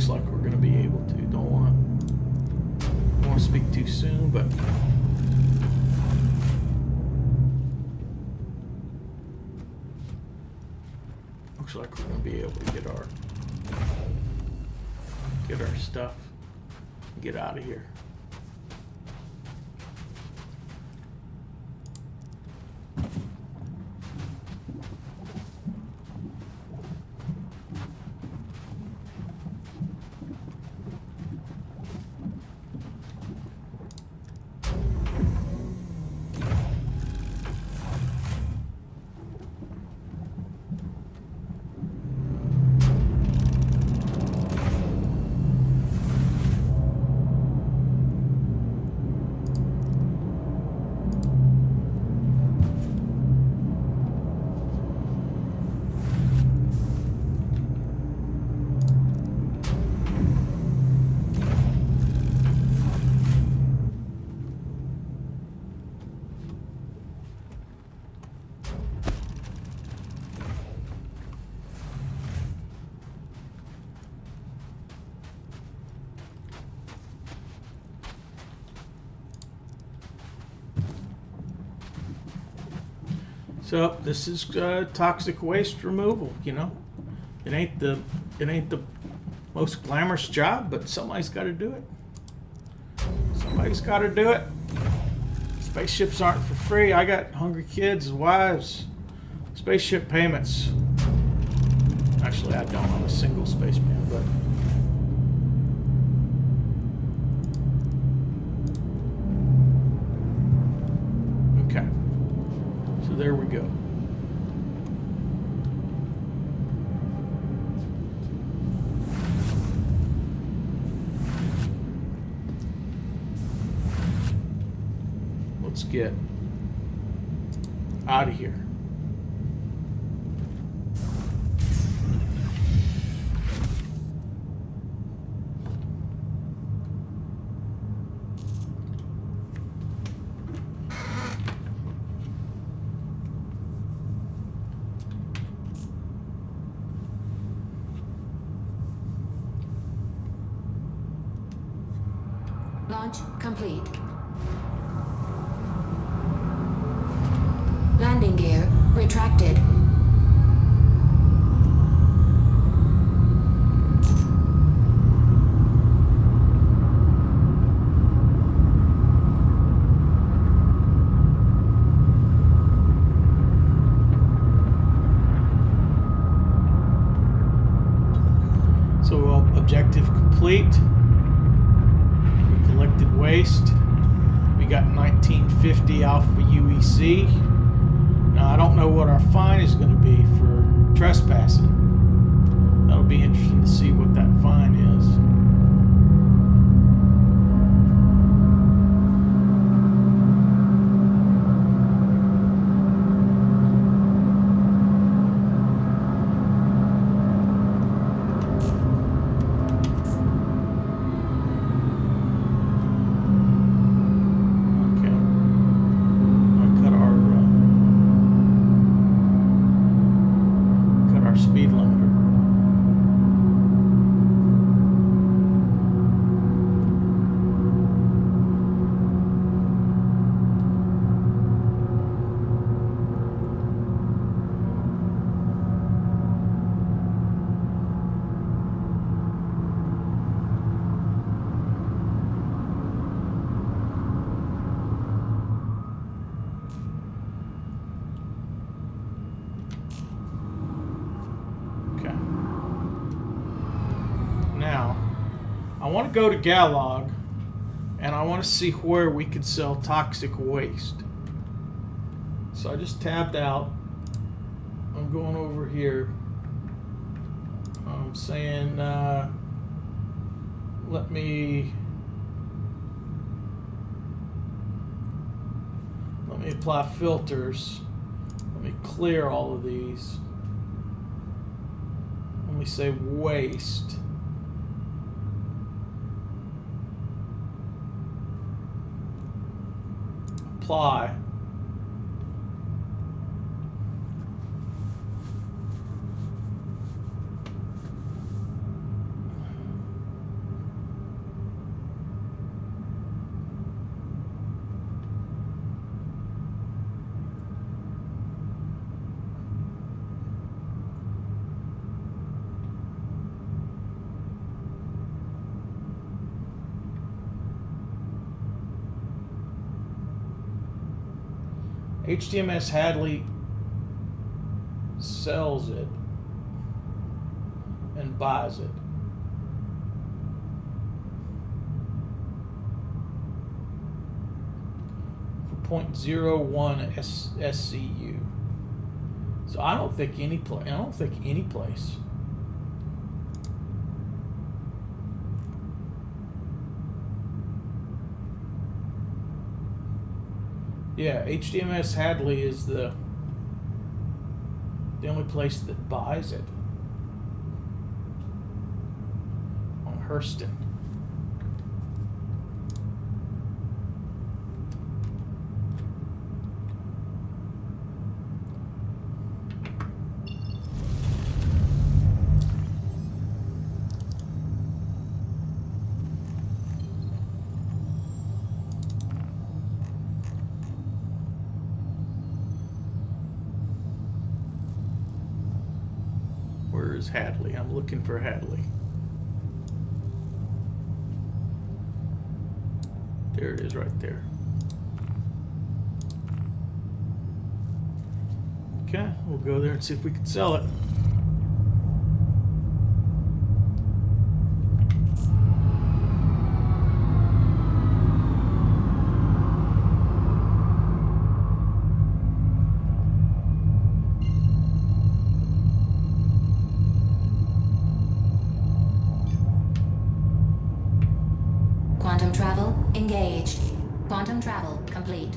looks like we're going to be able to. Don't want to speak too soon, but looks like we're going to be able to get our stuff and get out of here. So this is toxic waste removal. You know, it ain't the most glamorous job, but somebody's got to do it. Somebody's got to do it. Spaceships aren't for free. I got hungry kids, wives, spaceship payments. Actually, I don't. I'm a single spaceman, but. There we go. Let's get out of here. Launch complete. Landing gear retracted. So objective complete. Collected waste. We got 1950 Alpha UEC. Now I don't know what our fine is going to be for trespassing. That'll be interesting to see what that fine is. Speed limiter. Now, I want to go to Galog, and I want to see where we can sell toxic waste. So I just tabbed out. I'm going over here. I'm saying, let me apply filters. Let me clear all of these. Let me say waste. Apply. HTMS Hadley sells it and buys it. For 0.01 SCU. So I don't think any place. Yeah, HDMS Hadley is the only place that buys it on Hurston. Where's Hadley? I'm looking for Hadley. There it is right there. Okay, we'll go there and see if we can sell it. Quantum travel engaged. Quantum travel complete.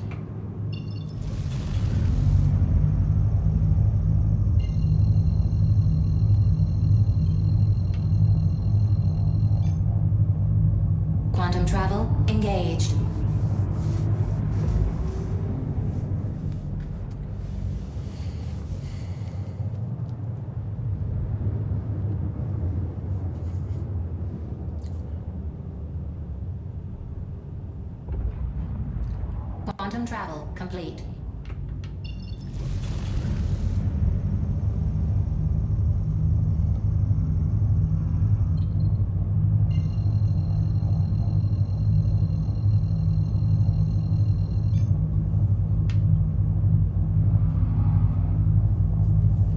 Quantum travel engaged. Quantum travel complete.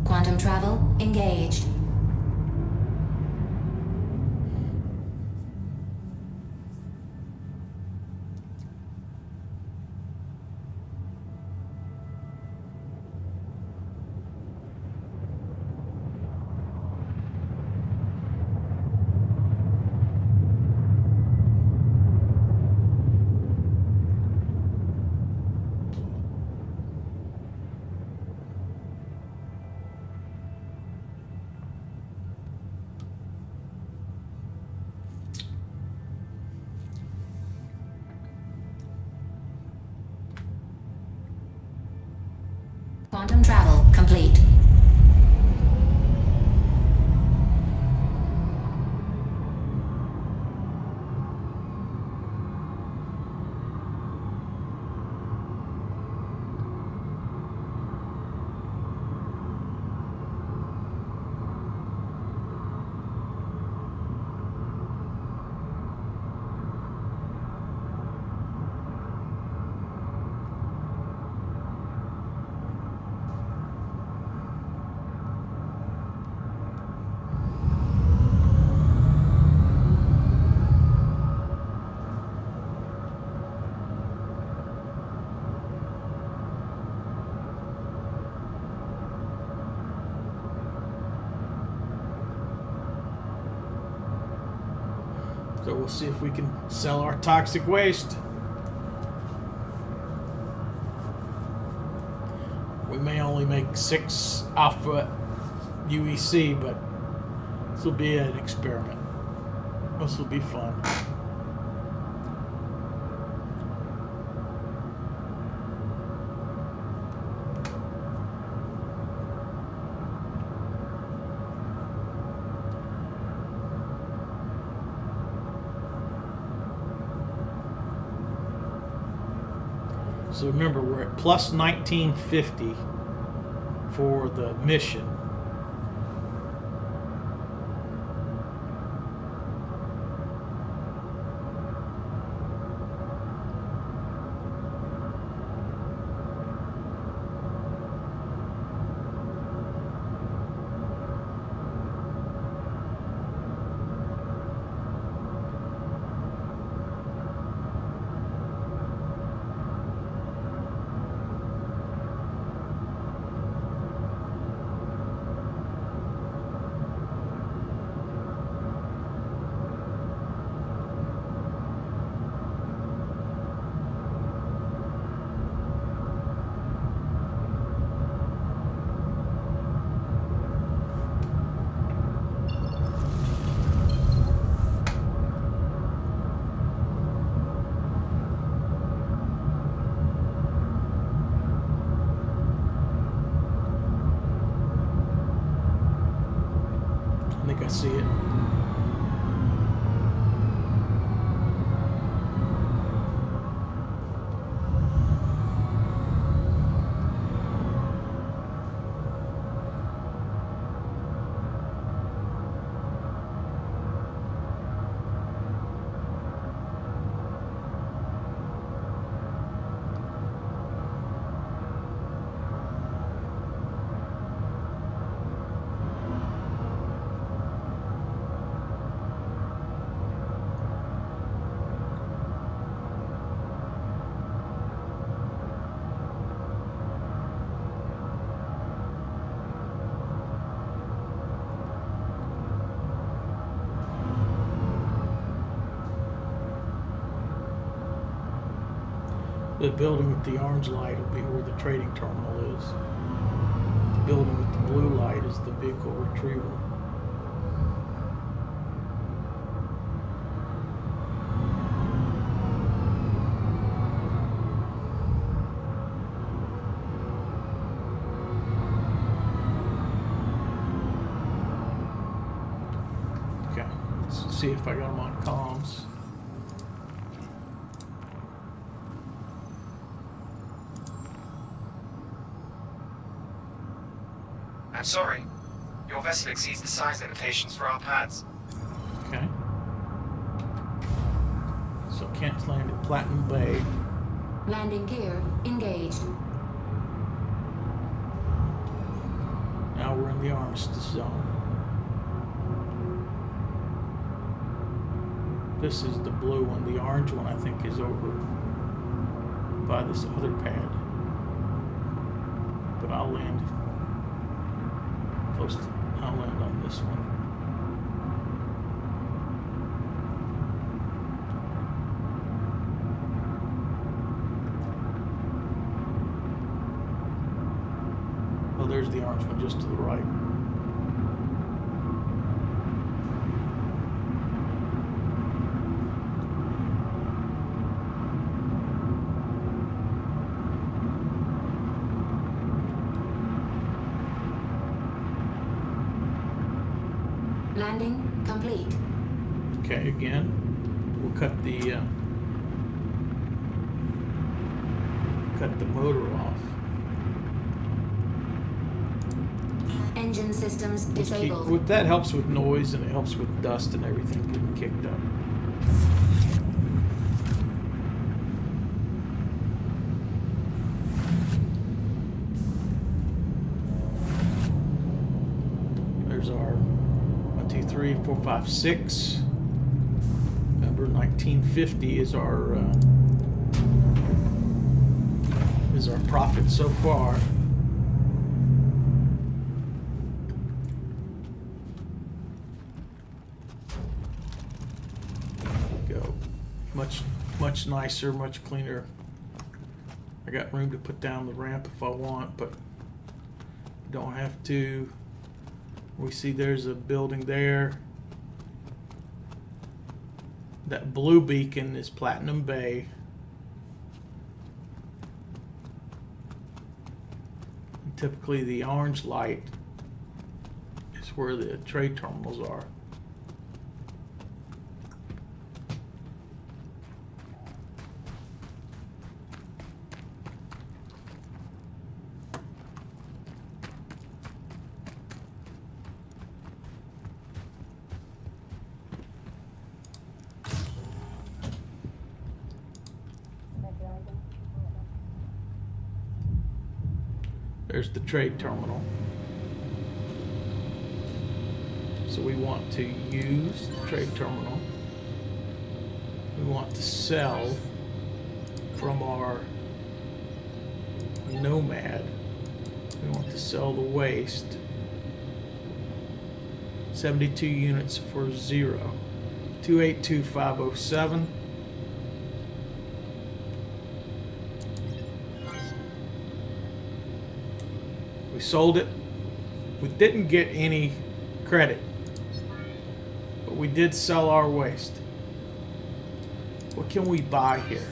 Quantum travel engaged. Quantum travel complete. So we'll see if we can sell our toxic waste. We may only make 6 alpha UEC, but this will be an experiment. This will be fun. So remember, we're at plus 1950 for the mission. I see it. The building with the orange light will be where the trading terminal is. The building with the blue light is the vehicle retrieval. Okay, let's see if I got them on comms. I'm sorry. Your vessel exceeds the size limitations for our pads. Okay. So can't land at Platinum Bay. Landing gear engaged. Now we're in the armistice zone. This is the blue one. The orange one, I think, is over by this other pad. But I'll land close to, I'll land on this one. Oh, there's the orange one just to the right. Landing complete. Okay, again, we'll cut the motor off. Engine systems disabled. That helps with noise and it helps with dust and everything getting kicked up. There's our 1, 2, 3, 4, 5, 6. Number 1950 is our profit so far. Go. Much nicer, much cleaner. I got room to put down the ramp if I want, but don't have to. We see there's a building there. That blue beacon is Platinum Bay. And typically the orange light is where the trade terminals are. There's the trade terminal. So we want to use the trade terminal. We want to sell from our Nomad. We want to sell the waste. 72 units for 0. 282507. We sold it. We didn't get any credit, but we did sell our waste. What can we buy here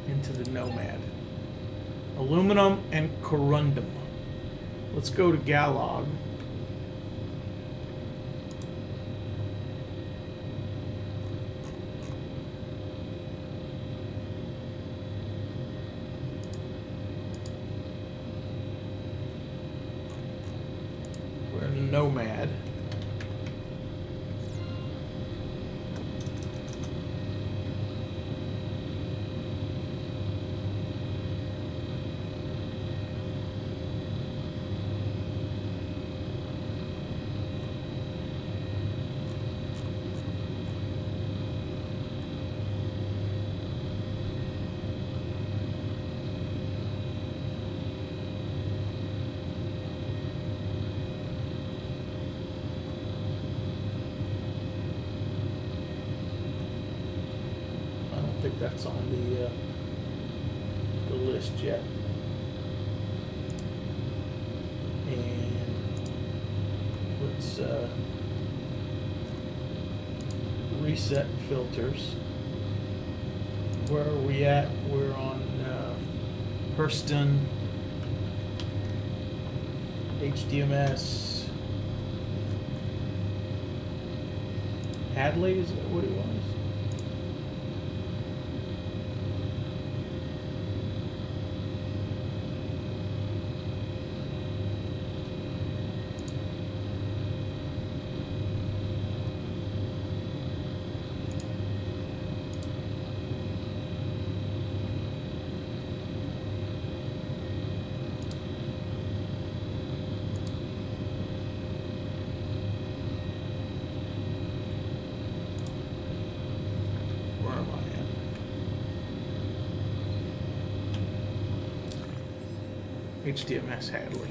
into the Nomad? Aluminum and corundum. Let's go to Galog. Nomad. I think that's on the list yet. And let's reset filters. Where are we at? We're on Hurston, HDMS, Hadley, is that what it was? HDMS Hadley.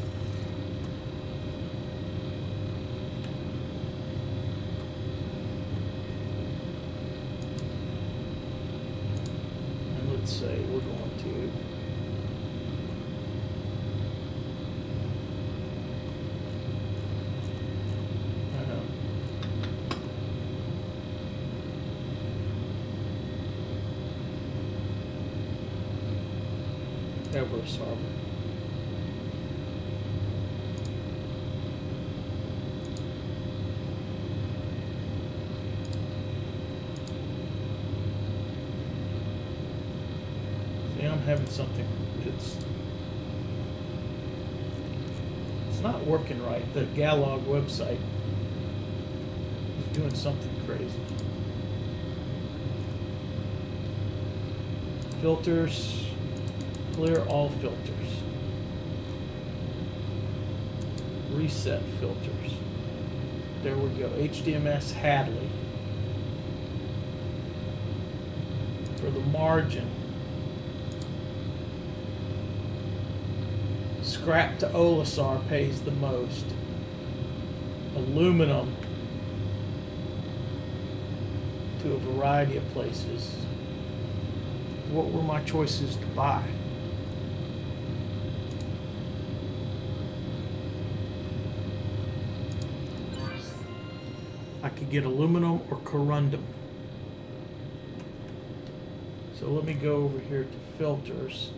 And let's say we're going to Everest Harbor. I'm having something it's not working right. The Galog website is doing something crazy. Filters, clear all filters. Reset filters. There we go. HDMS Hadley. For the margin, scrap to Olisar pays the most. Aluminum to a variety of places. What were my choices to buy? I could get aluminum or corundum. So let me go over here to filters.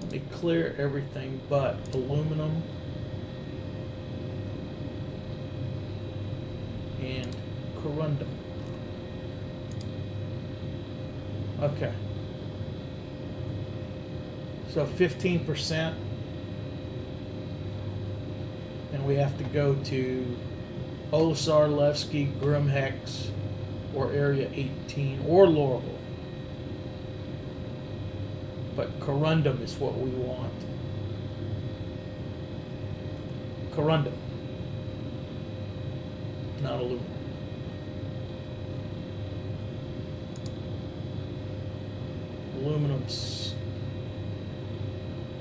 Let me clear everything but aluminum and corundum. Okay. So 15%. And we have to go to Olisar, Levski, Grimhex, or Area 18, or Laurel. But corundum is what we want. Corundum, not aluminum.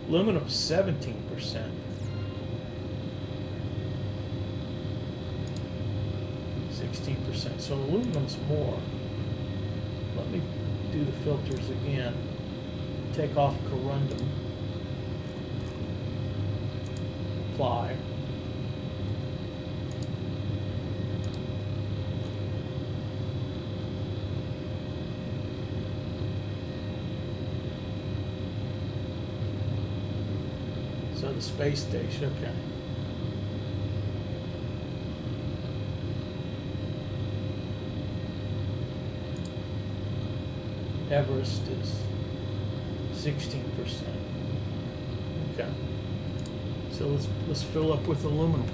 Aluminum's 17%. 16%. So aluminum's more. Let me do the filters again. Take off corundum. Apply. So the space station, okay. Everest is 16%. Okay. So let's fill up with aluminum.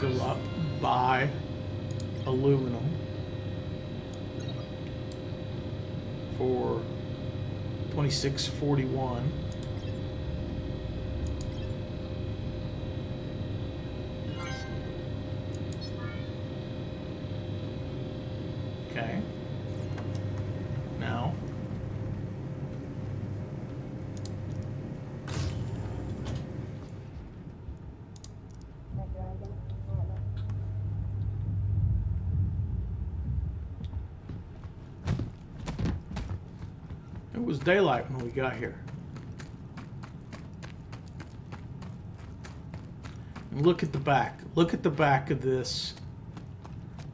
Fill up, buy aluminum for $26.41. Okay. Now it was daylight when we got here. And look at the back. Look at the back of this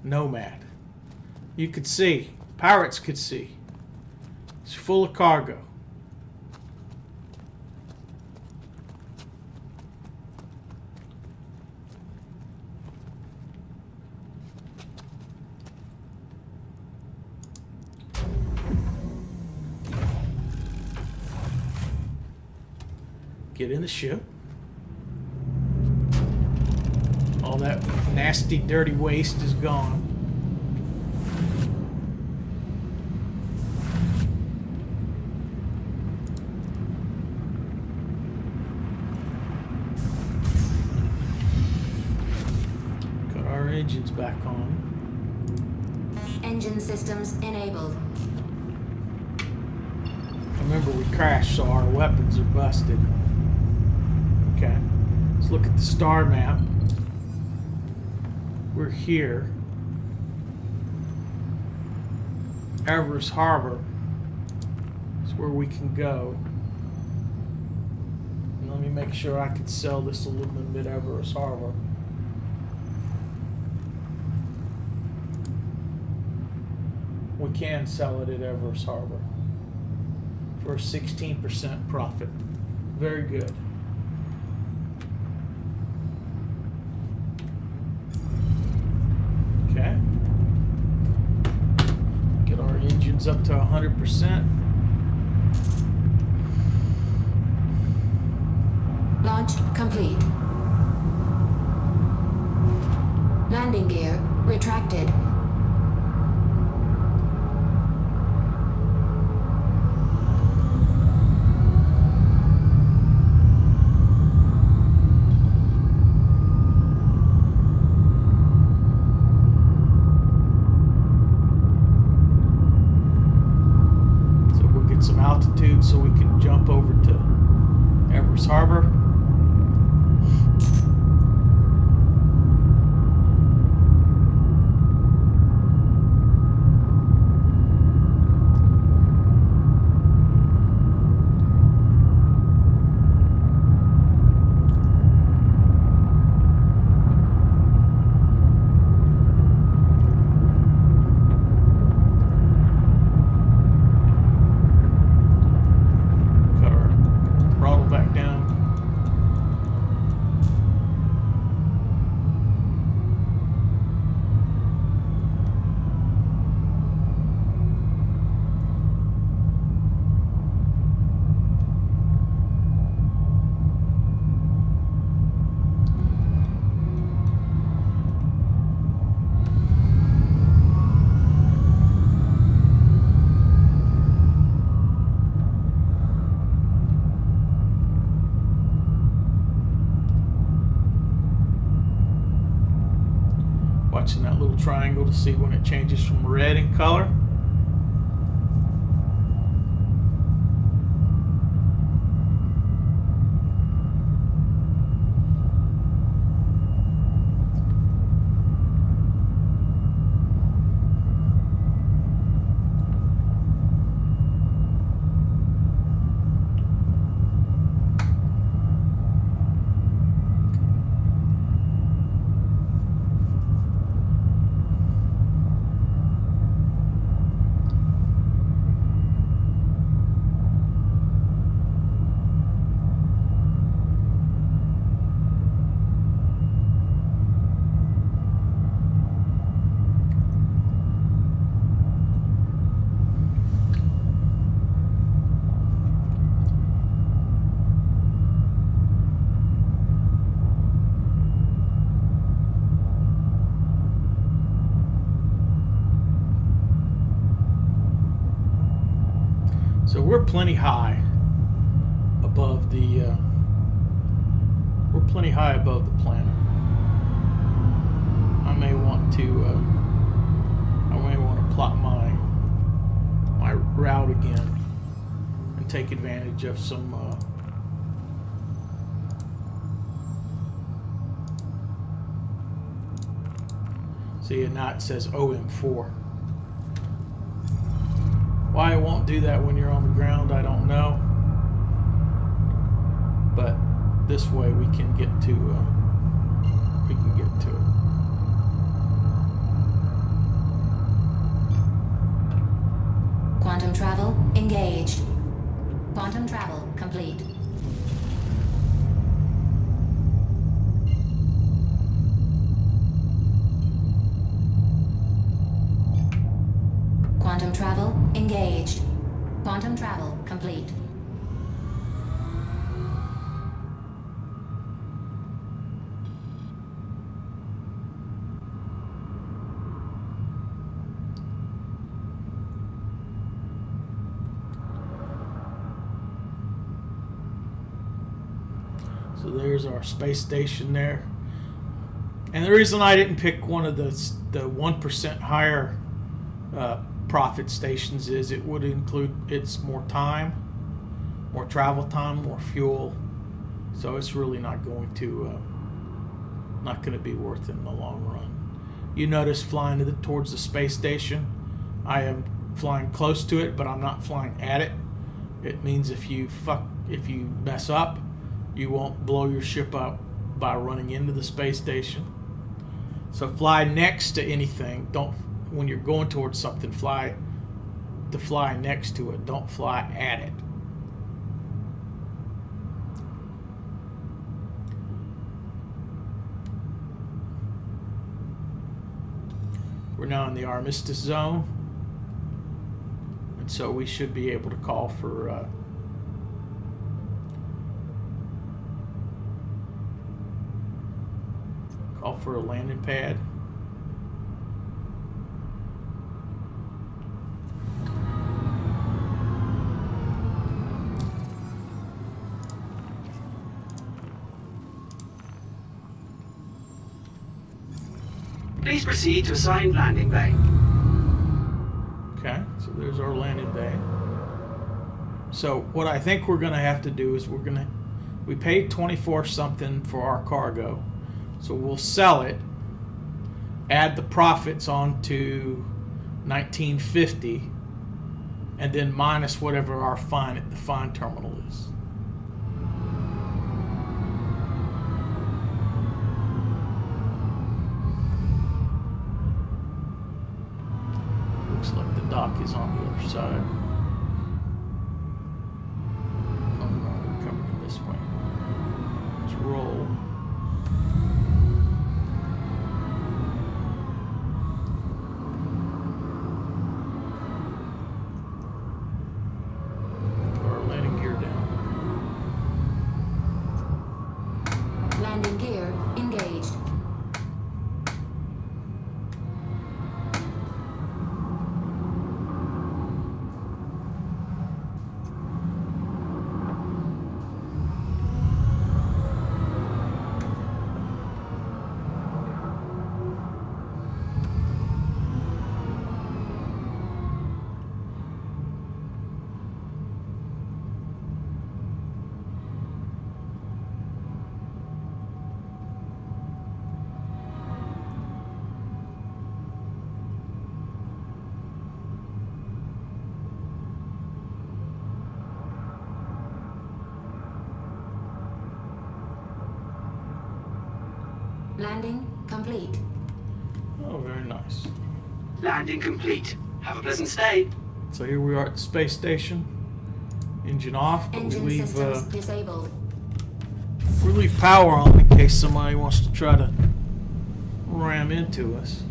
Nomad. You could see, pirates could see. It's full of cargo. Get in the ship. All that nasty, dirty waste is gone. Got our engines back on. Engine systems enabled. Remember, we crashed, so our weapons are busted. Okay, let's look at the star map. We're here. Everest Harbor is where we can go. And let me make sure I can sell this aluminum at Everest Harbor. We can sell it at Everest Harbor for a 16% profit. Very good. Okay. Get our engines up to 100%. Launch complete. Landing gear retracted. Some altitude so we can jump over to Everest Harbor. Watching that little triangle to see when it changes from red in color. So we're plenty high above the planet. I may want to plot my route again and take advantage of some see, and now it says OM4. Why it won't do that when you're on the ground, I don't know. But this way we can get to it. Quantum travel engaged. Quantum travel complete. Quantum travel engaged. Quantum travel complete. So there's our space station there. And the reason I didn't pick one of the 1% higher profit stations is it would include more time, more travel time, more fuel. So it's really not going to be worth it in the long run. You notice flying towards the space station, I am flying close to it, but I'm not flying at it. It means if you mess up, you won't blow your ship up by running into the space station. So fly next to anything. Don't, when you're going towards something, fly next to it. Don't fly at it. We're now in the Armistice Zone, and so we should be able to call for a landing pad. Please proceed to assigned landing bay. Okay, so there's our landing bay. So what I think we're going to have to do is we paid 24 something for our cargo. So we'll sell it, add the profits onto 1950, and then minus whatever our fine at the fine terminal is. Looks like the dock is on the other side. Oh no, we're coming in this way. Let's roll. Landing gear engaged. Landing complete. Oh, very nice. Landing complete. Have a pleasant stay. So here we are at the space station. Engine off, but Engine we systems disabled. leave power on in case somebody wants to try to ram into us.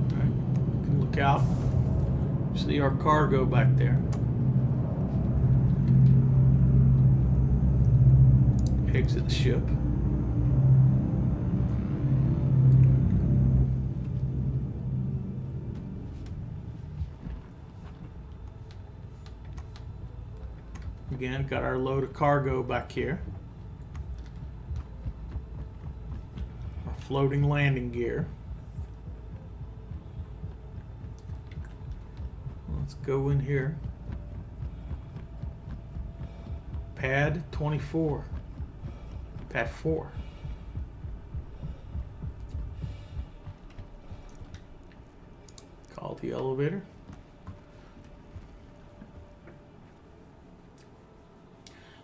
All right, you can look out. See our cargo back there. Exit the ship. again. Got our load of cargo back here. Our floating landing gear. Let's go in here. Pad 24. Pad 4. Call the elevator.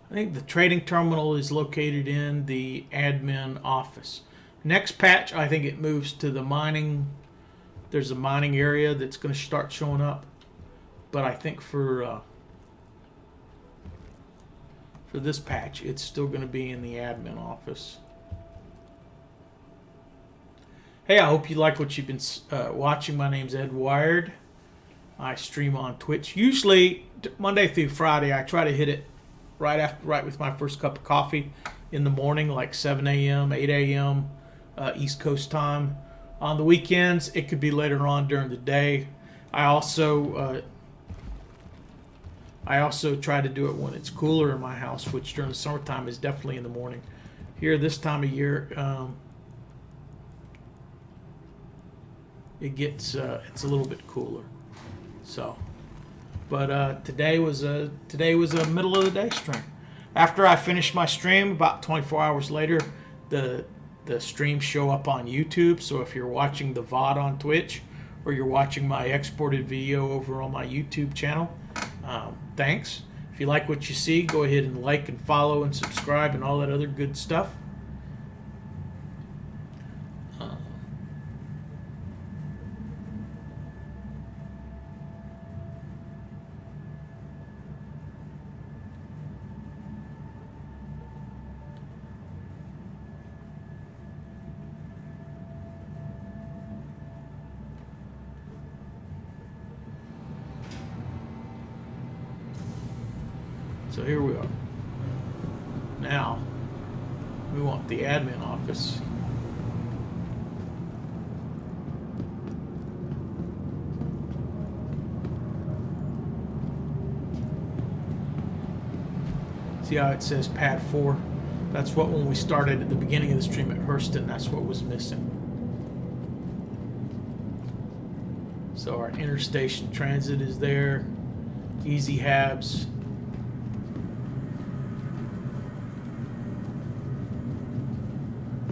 I think the trading terminal is located in the admin office. Next patch, I think it moves to the mining. There's a mining area that's going to start showing up. But I think for this patch, it's still going to be in the admin office. Hey, I hope you like what you've been watching. My name's Ed Wired. I stream on Twitch. Usually Monday through Friday, I try to hit it right with my first cup of coffee in the morning, like 7 a.m., 8 a.m. East Coast time. On the weekends, it could be later on during the day. I also try to do it when it's cooler in my house, which during the summertime is definitely in the morning. Here, this time of year, it's a little bit cooler. So, but today was a middle of the day stream. After I finished my stream, about 24 hours later, the streams show up on YouTube. So if you're watching the VOD on Twitch, or you're watching my exported video over on my YouTube channel, thanks. If you like what you see, go ahead and like and follow and subscribe and all that other good stuff. So here we are. Now, we want the admin office. See how it says pad 4? That's what, when we started at the beginning of the stream at Hurston, that's what was missing. So our interstation transit is there. Easy Habs.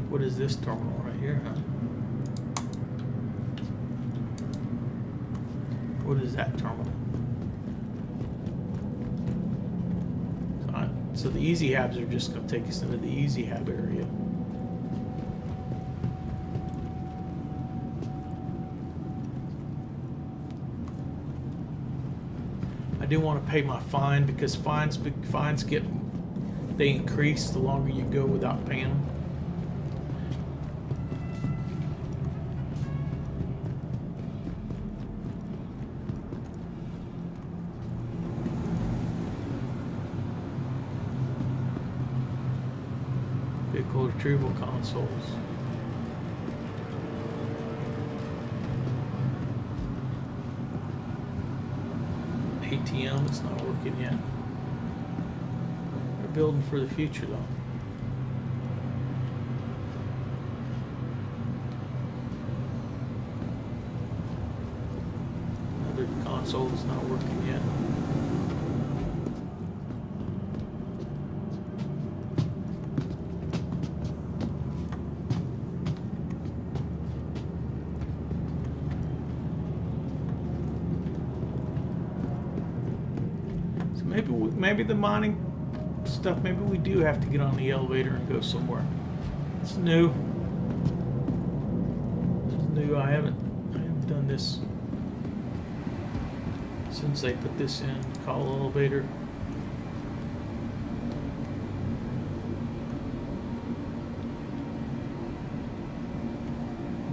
What is this terminal right here, huh? What is that terminal? So the Easy Habs are just going to take us into the Easy Hab area. I do want to pay my fine because fines they increase the longer you go without paying them. Vehicle retrieval consoles. ATM, it's not working yet. We're building for the future though. Another console that's not working yet. Maybe the mining stuff, maybe we do have to get on the elevator and go somewhere. It's new. It's new. I haven't done this since they put this in. Call elevator.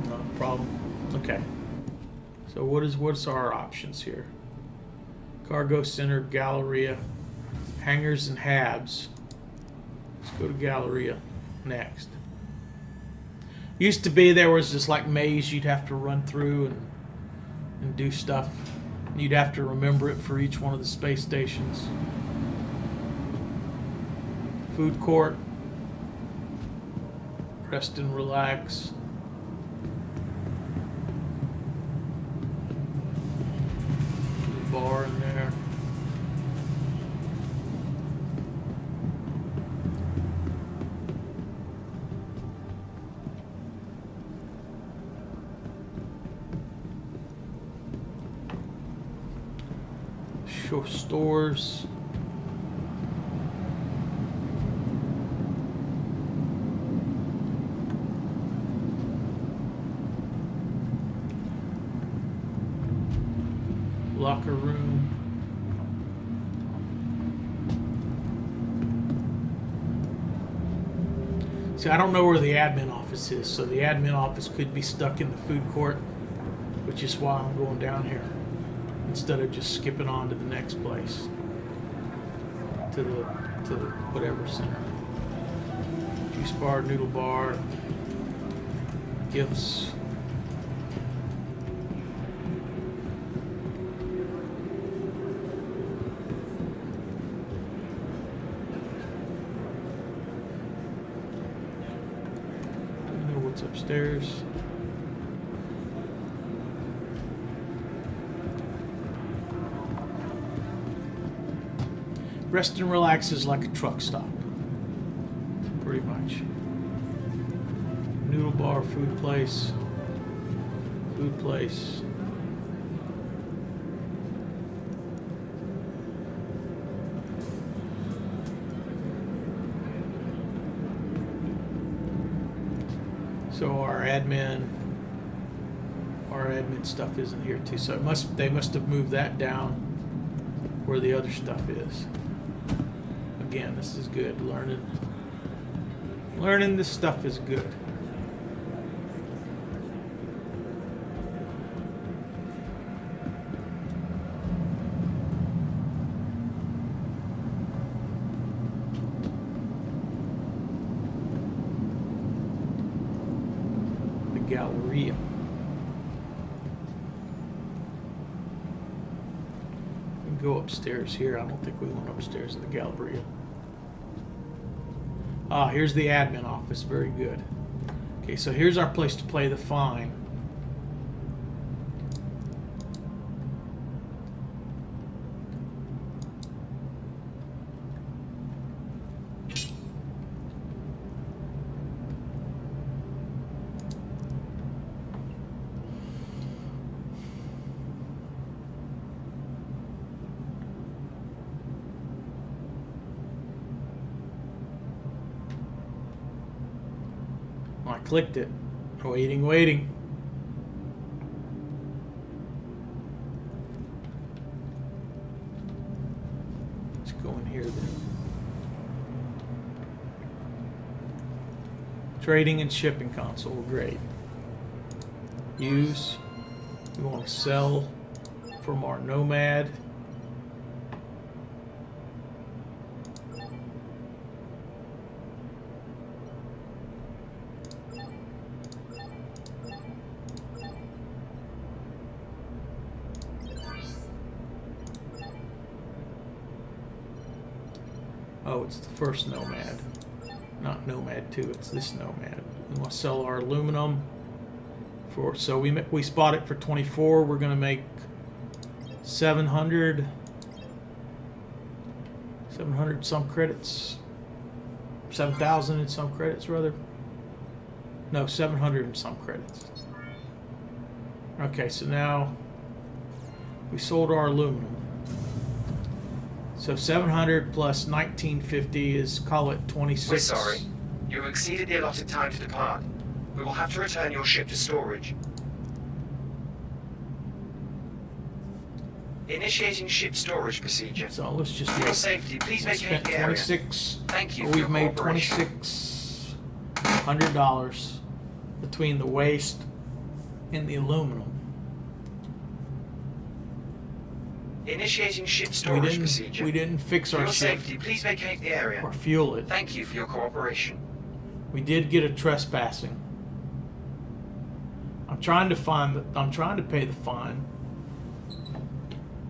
Not a problem. Okay. So what's our options here? Cargo Center, Galleria, Hangars and Habs. Let's go to Galleria next. Used to be there was this like maze you'd have to run through and do stuff. You'd have to remember it for each one of the space stations. Food court. Rest and relax. Bar in there. Shore stores. Locker room. See, I don't know where the admin office is, so the admin office could be stuck in the food court, which is why I'm going down here instead of just skipping on to the next place, to the whatever center. Juice bar, noodle bar, gifts. Upstairs. Rest and relax is like a truck stop, pretty much. Noodle bar, food place, food place. So our admin stuff isn't here too. So they must have moved that down where the other stuff is. Again, this is good. Learning this stuff is good. Galleria. We can go upstairs here. I don't think we went upstairs in the Galleria. Ah, here's the admin office. Very good. Okay, so here's our place to play the fine. I clicked it. Waiting. Let's go in here then. Trading and shipping console, great. Use. We want to sell from our Nomad. Oh, it's the first Nomad, not Nomad 2. It's this Nomad. We want to sell our aluminum for. So we spot it for 24. We're going to make 700 some credits. 7,000 and some credits rather. No, 700 and some credits. Okay, so now we sold our aluminum. So 700 plus 1950 is, call it 26. We're sorry. You have exceeded the allotted time to depart. We will have to return your ship to storage. Initiating ship storage procedure. So let's just For your safety, please vacate the area. 26. Thank you. We've made $2,600 between the waste and the aluminum. Initiating ship storage procedure. We didn't fix For our your ship safety, please vacate the area. or fuel it. Thank you for your cooperation. We did get a trespassing. I'm trying to pay the fine,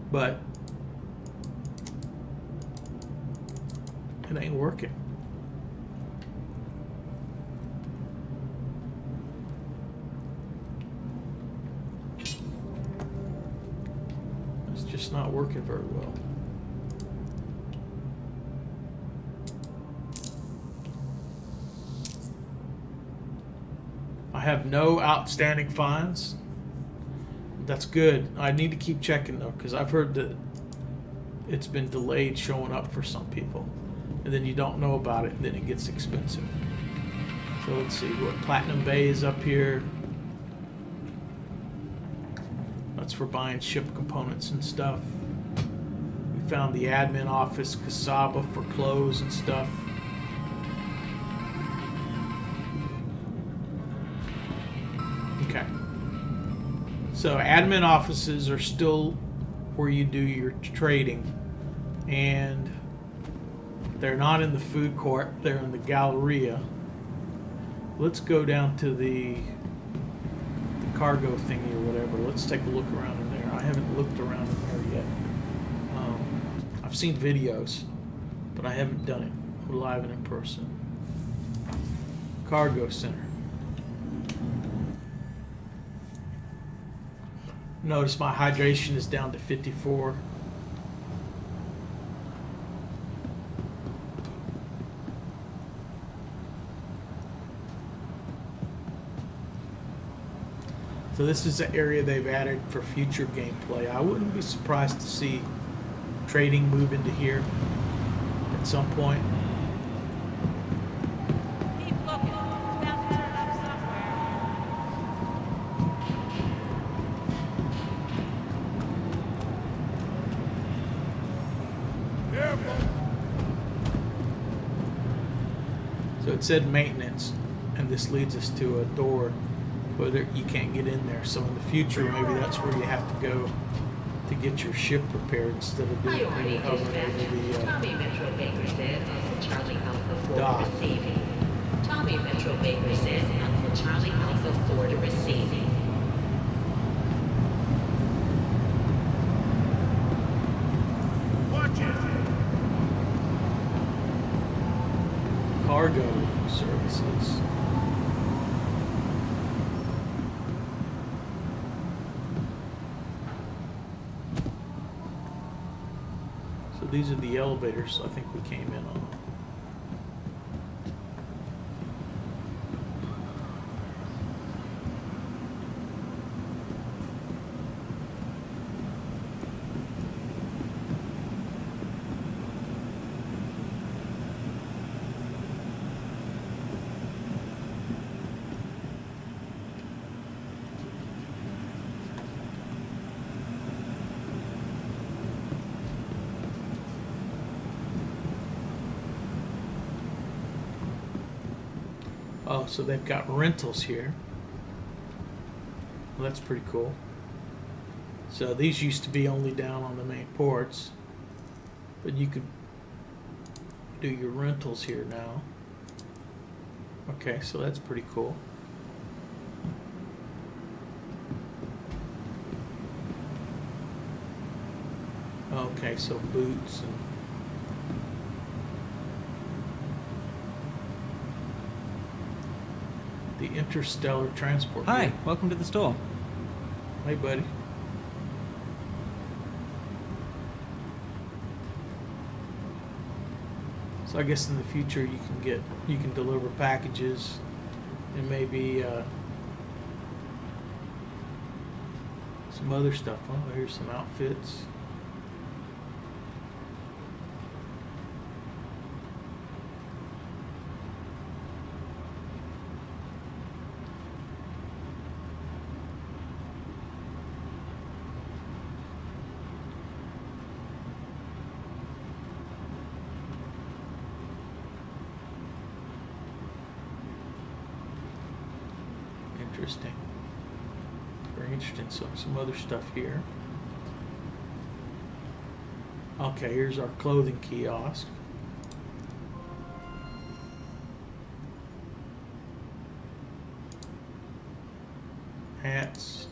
but it ain't working. just not working very well. I have no outstanding fines. That's good. I need to keep checking though, because I've heard that it's been delayed showing up for some people, and then you don't know about it, and then it gets expensive. So let's see what Platinum Bay is up here. That's for buying ship components and stuff. We found the admin office, Casaba, for clothes and stuff. Okay. So admin offices are still where you do your trading, and they're not in the food court, they're in the Galleria. Let's go down to the cargo thingy or whatever. Let's take a look around in there. I haven't looked around in there yet. I've seen videos, but I haven't done it live and in person. Cargo center. Notice my hydration is down to 54. So this is the area they've added for future gameplay. I wouldn't be surprised to see trading move into here at some point. Keep looking. It's bound to turn up somewhere. So it said maintenance, and this leads us to a door, but you can't get in there. So in the future, maybe that's where you have to go to get your ship repaired instead of doing Priority dispatch. Tommy Metro Baker said Uncle Charlie Alpha 4 dock. receiving. Tommy Metro Baker said Uncle Charlie Alpha 4 to receiving. Watch it! Cargo services. So these are the elevators I think we came in on. Oh, so they've got rentals here. Well, that's pretty cool. So these used to be only down on the main ports, but you could do your rentals here now. Okay, so that's pretty cool. Okay, so boots and the interstellar transport. Hi, group. welcome to the store. Hey, buddy. So I guess in the future you can deliver packages and maybe some other stuff. Oh, here's some outfits. Interesting. Very interesting. So some other stuff here. Okay, here's our clothing kiosk. Hats.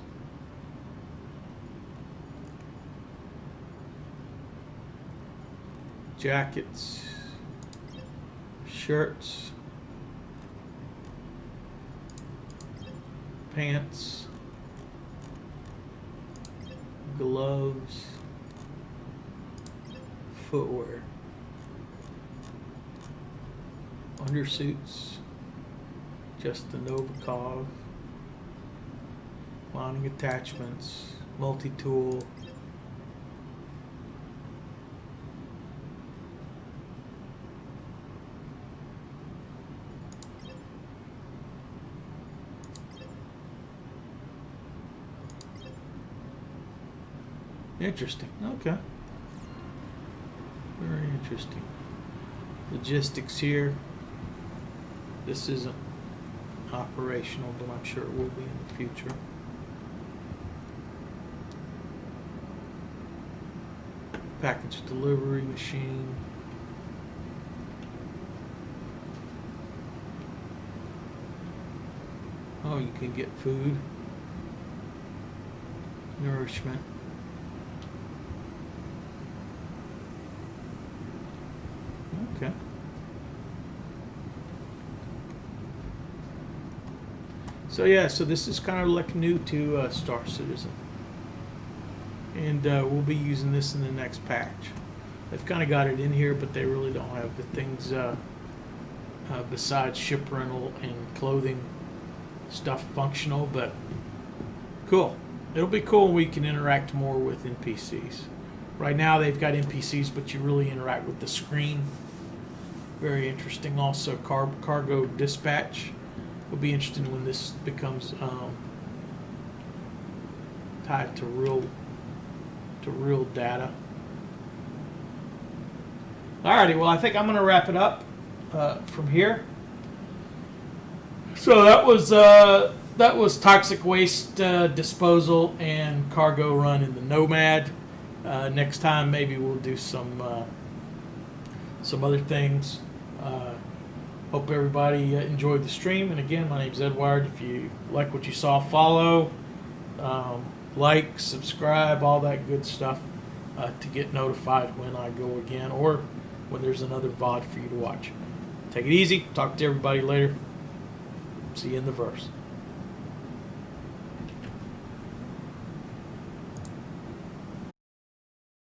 Jackets. Shirts. Pants, gloves, footwear. Undersuits. Just the Novikov. Lining attachments. Multi-tool. Interesting. Okay. Very interesting. Logistics here. This isn't operational, but I'm sure it will be in the future. Package delivery machine. Oh, you can get food, nourishment. Okay. So yeah, so this is kind of like new to Star Citizen. And we'll be using this in the next patch. They've kind of got it in here, but they really don't have the things besides ship rental and clothing stuff functional, but cool. It'll be cool when we can interact more with NPCs. Right now they've got NPCs, but you really interact with the screen. Very interesting. Also, cargo dispatch will be interesting when this becomes tied to real data. Alrighty, well I think I'm going to wrap it up from here. So that was toxic waste disposal and cargo run in the Nomad. Next time maybe we'll do some other things. Hope everybody enjoyed the stream. And again, my name's Edward. If you like what you saw, follow, like, subscribe, all that good stuff to get notified when I go again or when there's another VOD for you to watch. Take it easy. Talk to everybody later. See you in the verse.